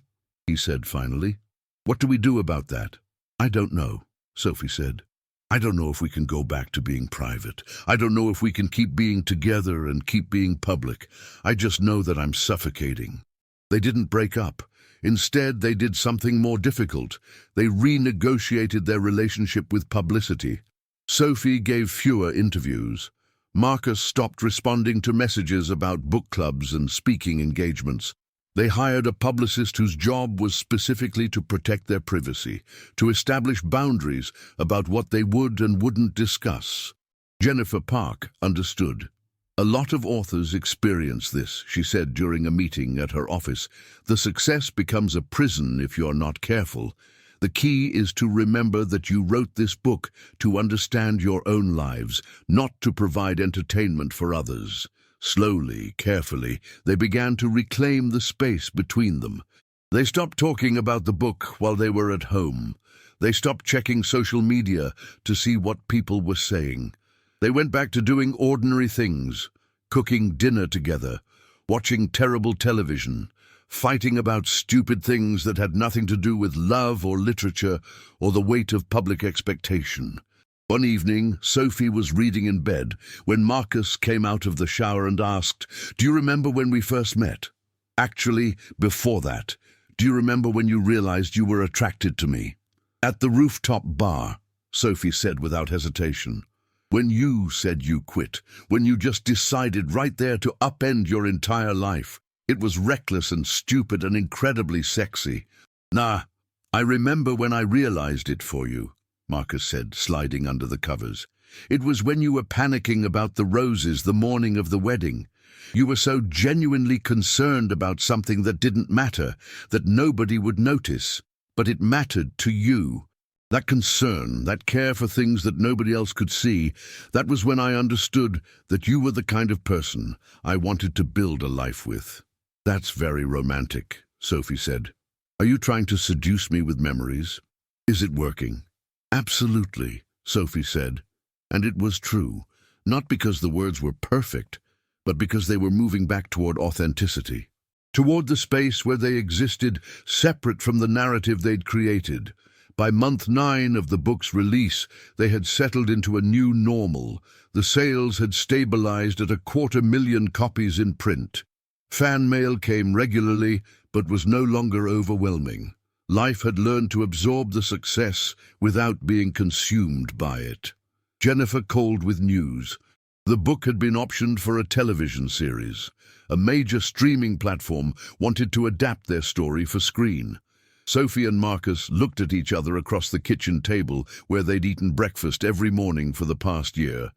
he said finally. "What do we do about that?" "I don't know," Sophie said. "I don't know if we can go back to being private. I don't know if we can keep being together and keep being public. I just know that I'm suffocating." They didn't break up. Instead, they did something more difficult. They renegotiated their relationship with publicity. Sophie gave fewer interviews. Marcus stopped responding to messages about book clubs and speaking engagements. They hired a publicist whose job was specifically to protect their privacy, to establish boundaries about what they would and wouldn't discuss. Jennifer Park understood. "A lot of authors experience this," she said during a meeting at her office. "The success becomes a prison if you're not careful. The key is to remember that you wrote this book to understand your own lives, not to provide entertainment for others." Slowly, carefully, they began to reclaim the space between them. They stopped talking about the book while they were at home. They stopped checking social media to see what people were saying. They went back to doing ordinary things, cooking dinner together, watching terrible television, fighting about stupid things that had nothing to do with love or literature or the weight of public expectation. One evening, Sophie was reading in bed when Marcus came out of the shower and asked, "Do you remember when we first met? Actually, before that, do you remember when you realized you were attracted to me?" "At the rooftop bar," Sophie said without hesitation. "When you said you quit, when you just decided right there to upend your entire life. It was reckless and stupid and incredibly sexy." "Nah, I remember when I realized it for you," Marcus said, sliding under the covers. "It was when you were panicking about the roses the morning of the wedding. You were so genuinely concerned about something that didn't matter, that nobody would notice, but it mattered to you. That concern, that care for things that nobody else could see, that was when I understood that you were the kind of person I wanted to build a life with." "That's very romantic," Sophie said. "Are you trying to seduce me with memories? Is it working?" "Absolutely," Sophie said. And it was true, not because the words were perfect, but because they were moving back toward authenticity, toward the space where they existed separate from the narrative they'd created. By month 9 of the book's release, they had settled into a new normal. The sales had stabilized at 250,000 copies in print. Fan mail came regularly, but was no longer overwhelming. Life had learned to absorb the success without being consumed by it. Jennifer called with news. The book had been optioned for a television series. A major streaming platform wanted to adapt their story for screen. Sophie and Marcus looked at each other across the kitchen table where they'd eaten breakfast every morning for the past year,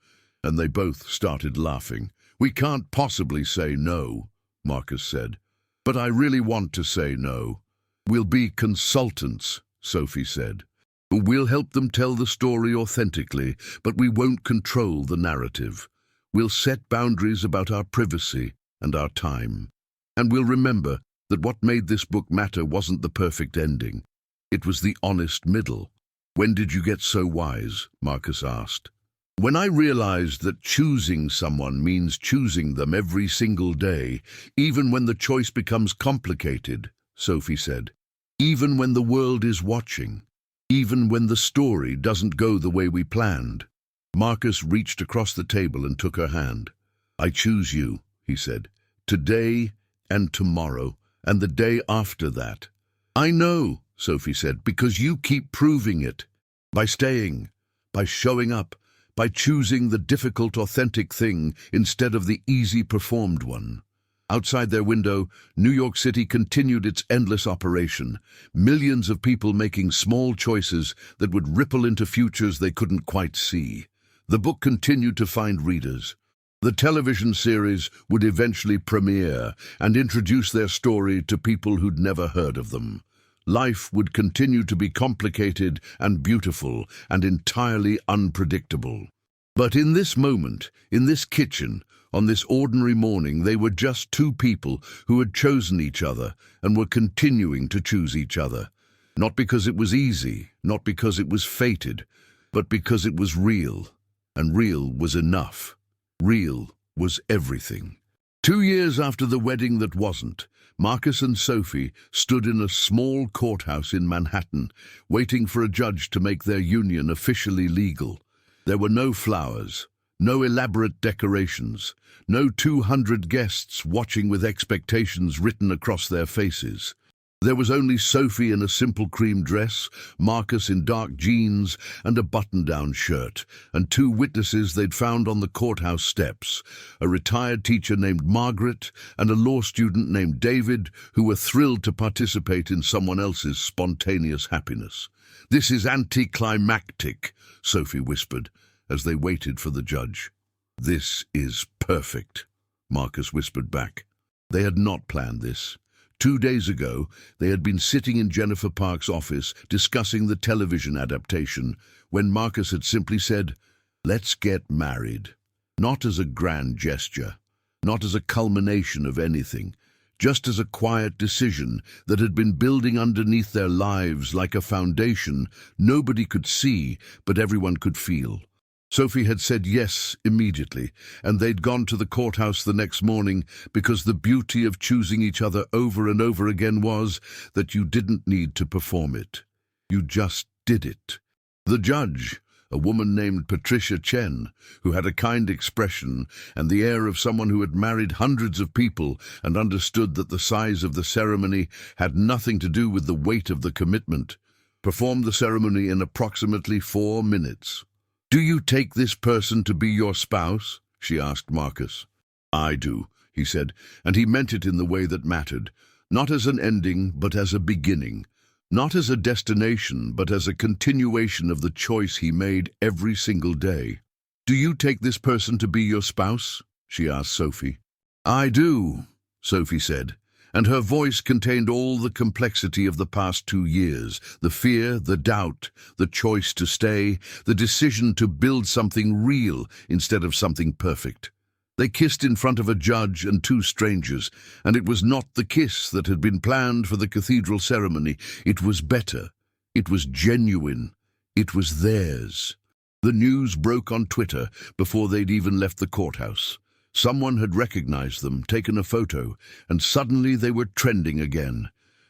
and they both started laughing. "We can't possibly say no," Marcus said. "But I really want to say no." "We'll be consultants," Sophie said. We'll help them tell the story authentically, but we won't control the narrative. We'll set boundaries about our privacy and our time. And we'll remember that what made this book matter wasn't the perfect ending. It was the honest middle. When did you get so wise? Marcus asked. When I realized that choosing someone means choosing them every single day, even when the choice becomes complicated, Sophie said. Even when the world is watching. Even when the story doesn't go the way we planned. Marcus reached across the table and took her hand. I choose you, he said. Today and tomorrow and the day after that. I know, Sophie said, because you keep proving it. By staying, by showing up, by choosing the difficult, authentic thing instead of the easy, performed one. Outside their window, New York City continued its endless operation, millions of people making small choices that would ripple into futures they couldn't quite see. The book continued to find readers. The television series would eventually premiere and introduce their story to people who'd never heard of them. Life would continue to be complicated and beautiful and entirely unpredictable. But in this moment, in this kitchen, on this ordinary morning, they were just two people who had chosen each other and were continuing to choose each other. Not because it was easy, not because it was fated, but because it was real. And real was enough. Real was everything. 2 years after the wedding that wasn't, Marcus and Sophie stood in a small courthouse in Manhattan, waiting for a judge to make their union officially legal. There were no flowers, no elaborate decorations, no 200 guests watching with expectations written across their faces. There was only Sophie in a simple cream dress, Marcus in dark jeans and a button-down shirt, and 2 witnesses they'd found on the courthouse steps, a retired teacher named Margaret and a law student named David, who were thrilled to participate in someone else's spontaneous happiness. This is anticlimactic, Sophie whispered, as they waited for the judge. This is perfect, Marcus whispered back. They had not planned this. 2 days ago, they had been sitting in Jennifer Park's office discussing the television adaptation when Marcus had simply said, "Let's get married." Not as a grand gesture, not as a culmination of anything, just as a quiet decision that had been building underneath their lives like a foundation nobody could see but everyone could feel. Sophie had said yes immediately, and they'd gone to the courthouse the next morning because the beauty of choosing each other over and over again was that you didn't need to perform it. You just did it. The judge, a woman named Patricia Chen, who had a kind expression and the air of someone who had married hundreds of people and understood that the size of the ceremony had nothing to do with the weight of the commitment, performed the ceremony in approximately 4 minutes. "Do you take this person to be your spouse?" she asked Marcus. "I do," he said, and he meant it in the way that mattered, not as an ending, but as a beginning, not as a destination, but as a continuation of the choice he made every single day. "Do you take this person to be your spouse?" she asked Sophie. "I do," Sophie said, and her voice contained all the complexity of the past 2 years, the fear, the doubt, the choice to stay, the decision to build something real instead of something perfect. They kissed in front of a judge and 2 strangers, and it was not the kiss that had been planned for the cathedral ceremony. It was better. It was genuine. It was theirs. The news broke on Twitter before they'd even left the courthouse. Someone had recognized them, taken a photo, and suddenly they were trending again.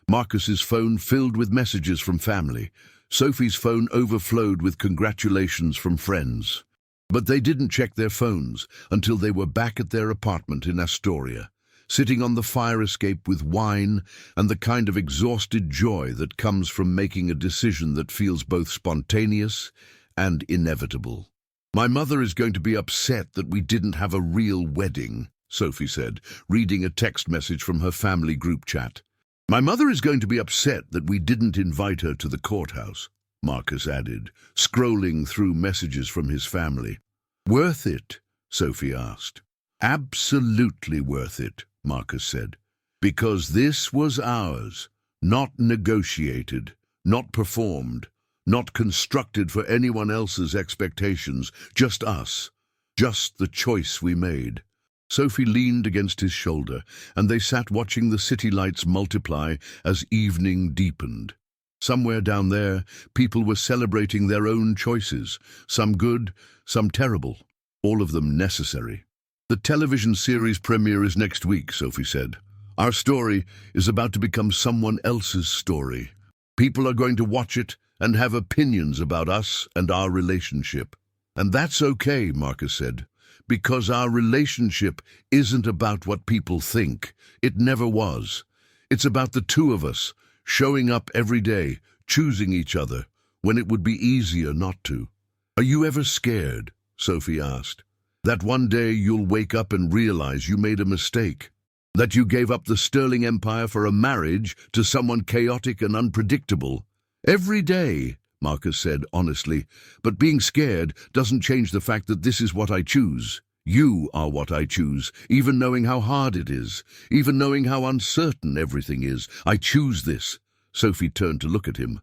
Marcus's phone filled with messages from family. Sophie's phone overflowed with congratulations from friends. But they didn't check their phones until they were back at their apartment in Astoria, sitting on the fire escape with wine and the kind of exhausted joy that comes from making a decision that feels both spontaneous and inevitable. "My mother is going to be upset that we didn't have a real wedding," Sophie said, reading a text message from her family group chat. "My mother is going to be upset that we didn't invite her to the courthouse," Marcus added, scrolling through messages from his family. "Worth it?" Sophie asked. "Absolutely worth it," Marcus said, "because this was ours, not negotiated, not performed, not constructed for anyone else's expectations, just us, just the choice we made. Sophie leaned against his shoulder, and they sat watching the city lights multiply as evening deepened. Somewhere down there, people were celebrating their own choices, some good, some terrible, all of them necessary. The television series premiere is next week, Sophie said. Our story is about to become someone else's story. People are going to watch it and have opinions about us and our relationship. And that's okay, Marcus said, because our relationship isn't about what people think. It never was. It's about the two of us, showing up every day, choosing each other, when it would be easier not to. Are you ever scared? Sophie asked. That one day you'll wake up and realize you made a mistake. That you gave up the sterling empire for a marriage to someone chaotic and unpredictable. Every day, Marcus said honestly, but being scared doesn't change the fact that this is what I choose. You are what I choose, even knowing how hard it is, even knowing how uncertain everything is. I choose this. Sophie turned to look at him.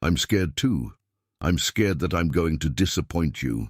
I'm scared too. I'm scared that I'm going to disappoint you,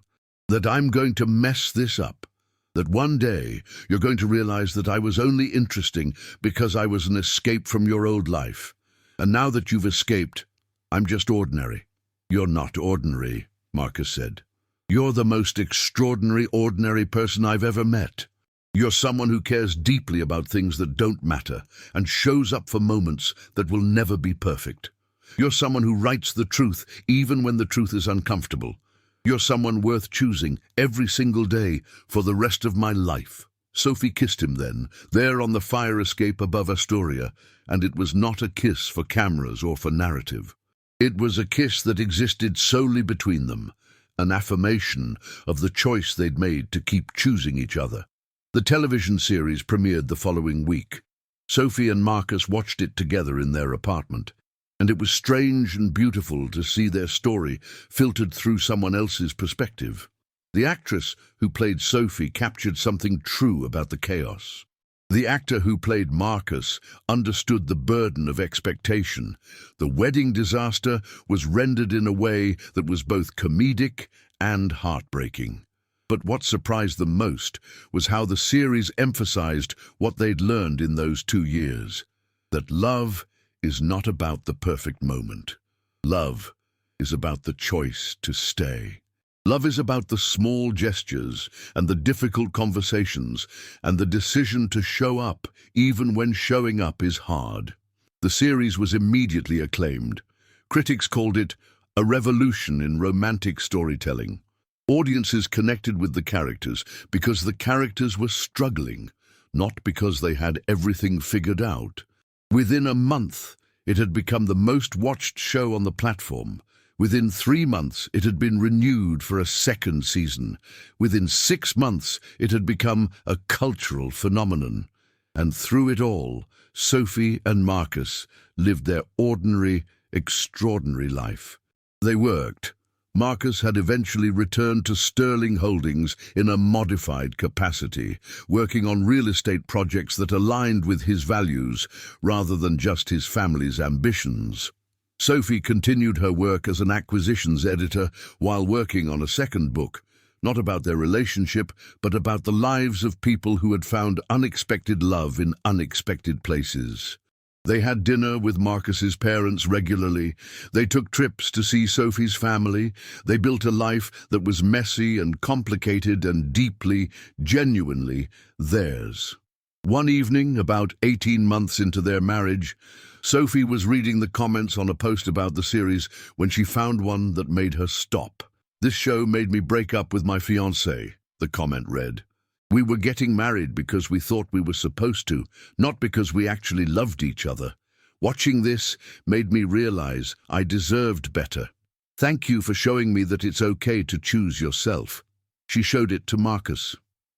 that I'm going to mess this up, that one day you're going to realize that I was only interesting because I was an escape from your old life. And now that you've escaped, I'm just ordinary. You're not ordinary, Marcus said. You're the most extraordinary, ordinary person I've ever met. You're someone who cares deeply about things that don't matter and shows up for moments that will never be perfect. You're someone who writes the truth even when the truth is uncomfortable. You're someone worth choosing every single day for the rest of my life. Sophie kissed him then, there on the fire escape above Astoria, and it was not a kiss for cameras or for narrative. It was a kiss that existed solely between them, an affirmation of the choice they'd made to keep choosing each other. The television series premiered the following week. Sophie and Marcus watched it together in their apartment, and it was strange and beautiful to see their story filtered through someone else's perspective. The actress who played Sophie captured something true about the chaos. The actor who played Marcus understood the burden of expectation. The wedding disaster was rendered in a way that was both comedic and heartbreaking. But what surprised them most was how the series emphasized what they'd learned in those 2 years. That love is not about the perfect moment. Love is about the choice to stay. Love is about the small gestures and the difficult conversations and the decision to show up even when showing up is hard. The series was immediately acclaimed. Critics called it a revolution in romantic storytelling. Audiences connected with the characters because the characters were struggling, not because they had everything figured out. Within a month, it had become the most watched show on the platform. Within 3 months, it had been renewed for a second season. Within 6 months, it had become a cultural phenomenon. And through it all, Sophie and Marcus lived their ordinary, extraordinary life. They worked. Marcus had eventually returned to Sterling Holdings in a modified capacity, working on real estate projects that aligned with his values rather than just his family's ambitions. Sophie continued her work as an acquisitions editor while working on a second book, not about their relationship, but about the lives of people who had found unexpected love in unexpected places. They had dinner with Marcus's parents regularly. They took trips to see Sophie's family. They built a life that was messy and complicated and deeply, genuinely theirs. One evening, about 18 months into their marriage, Sophie was reading the comments on a post about the series when she found one that made her stop. "This show made me break up with my fiancé," the comment read. "We were getting married because we thought we were supposed to, not because we actually loved each other. Watching this made me realize I deserved better. Thank you for showing me that it's okay to choose yourself." She showed it to Marcus.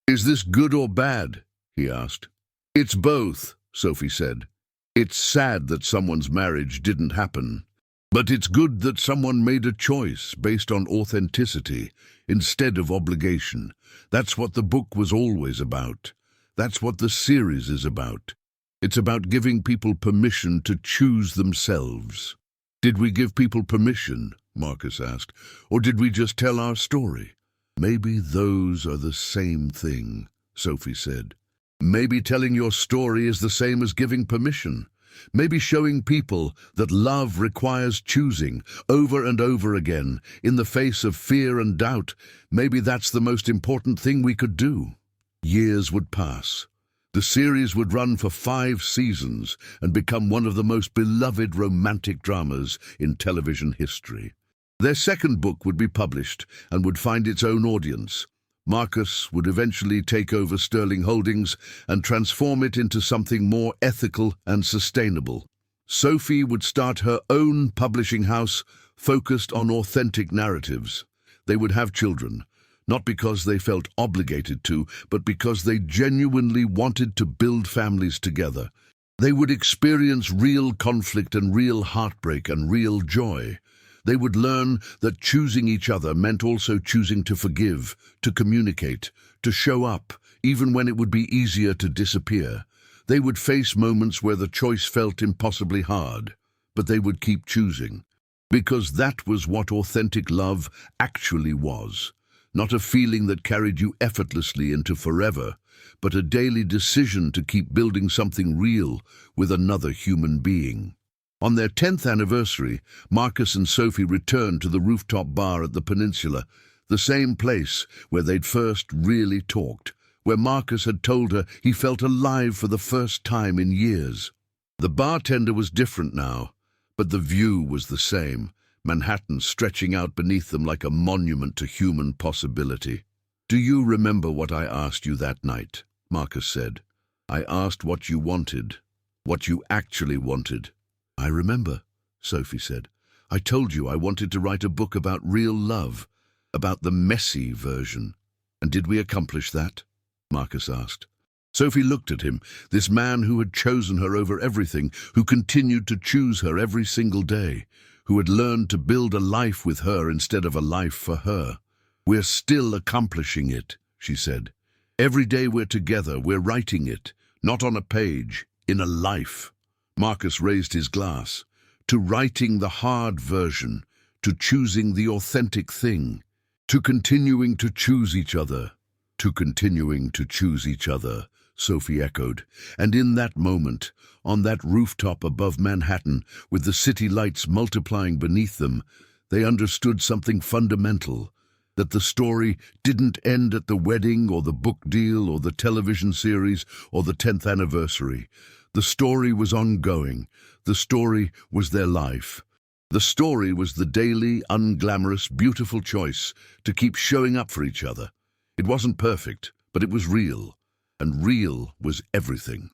"Is this good or bad?" he asked. "It's both," Sophie said. "It's sad that someone's marriage didn't happen. But it's good that someone made a choice based on authenticity instead of obligation. That's what the book was always about. That's what the series is about. It's about giving people permission to choose themselves." "Did we give people permission?" Marcus asked. Or did we just tell our story? Maybe those are the same thing, Sophie said. Maybe telling your story is the same as giving permission. Maybe showing people that love requires choosing over and over again in the face of fear and doubt. Maybe that's the most important thing we could do. Years would pass. The series would run for 5 seasons and become one of the most beloved romantic dramas in television history. Their second book would be published and would find its own audience. Marcus would eventually take over Sterling Holdings and transform it into something more ethical and sustainable. Sophie would start her own publishing house focused on authentic narratives. They would have children, not because they felt obligated to, but because they genuinely wanted to build families together. They would experience real conflict and real heartbreak and real joy. They would learn that choosing each other meant also choosing to forgive, to communicate, to show up, even when it would be easier to disappear. They would face moments where the choice felt impossibly hard, but they would keep choosing. Because that was what authentic love actually was. Not a feeling that carried you effortlessly into forever, but a daily decision to keep building something real with another human being. On their 10th anniversary, Marcus and Sophie returned to the rooftop bar at the peninsula, the same place where they'd first really talked, where Marcus had told her he felt alive for the first time in years. The bartender was different now, but the view was the same, Manhattan stretching out beneath them like a monument to human possibility. "Do you remember what I asked you that night?" Marcus said. "I asked what you wanted, what you actually wanted." "I remember," Sophie said. "I told you I wanted to write a book about real love, about the messy version." "And did we accomplish that?" Marcus asked. Sophie looked at him, this man who had chosen her over everything, who continued to choose her every single day, who had learned to build a life with her instead of a life for her. "We're still accomplishing it," she said. "Every day we're together, we're writing it, not on a page, in a life." Marcus raised his glass. "To writing the hard version, to choosing the authentic thing, to continuing to choose each other." "To continuing to choose each other," Sophie echoed. And in that moment, on that rooftop above Manhattan, with the city lights multiplying beneath them, they understood something fundamental, that the story didn't end at the wedding or the book deal or the television series or the 10th anniversary. The story was ongoing. The story was their life. The story was the daily, unglamorous, beautiful choice to keep showing up for each other. It wasn't perfect, but it was real, and real was everything.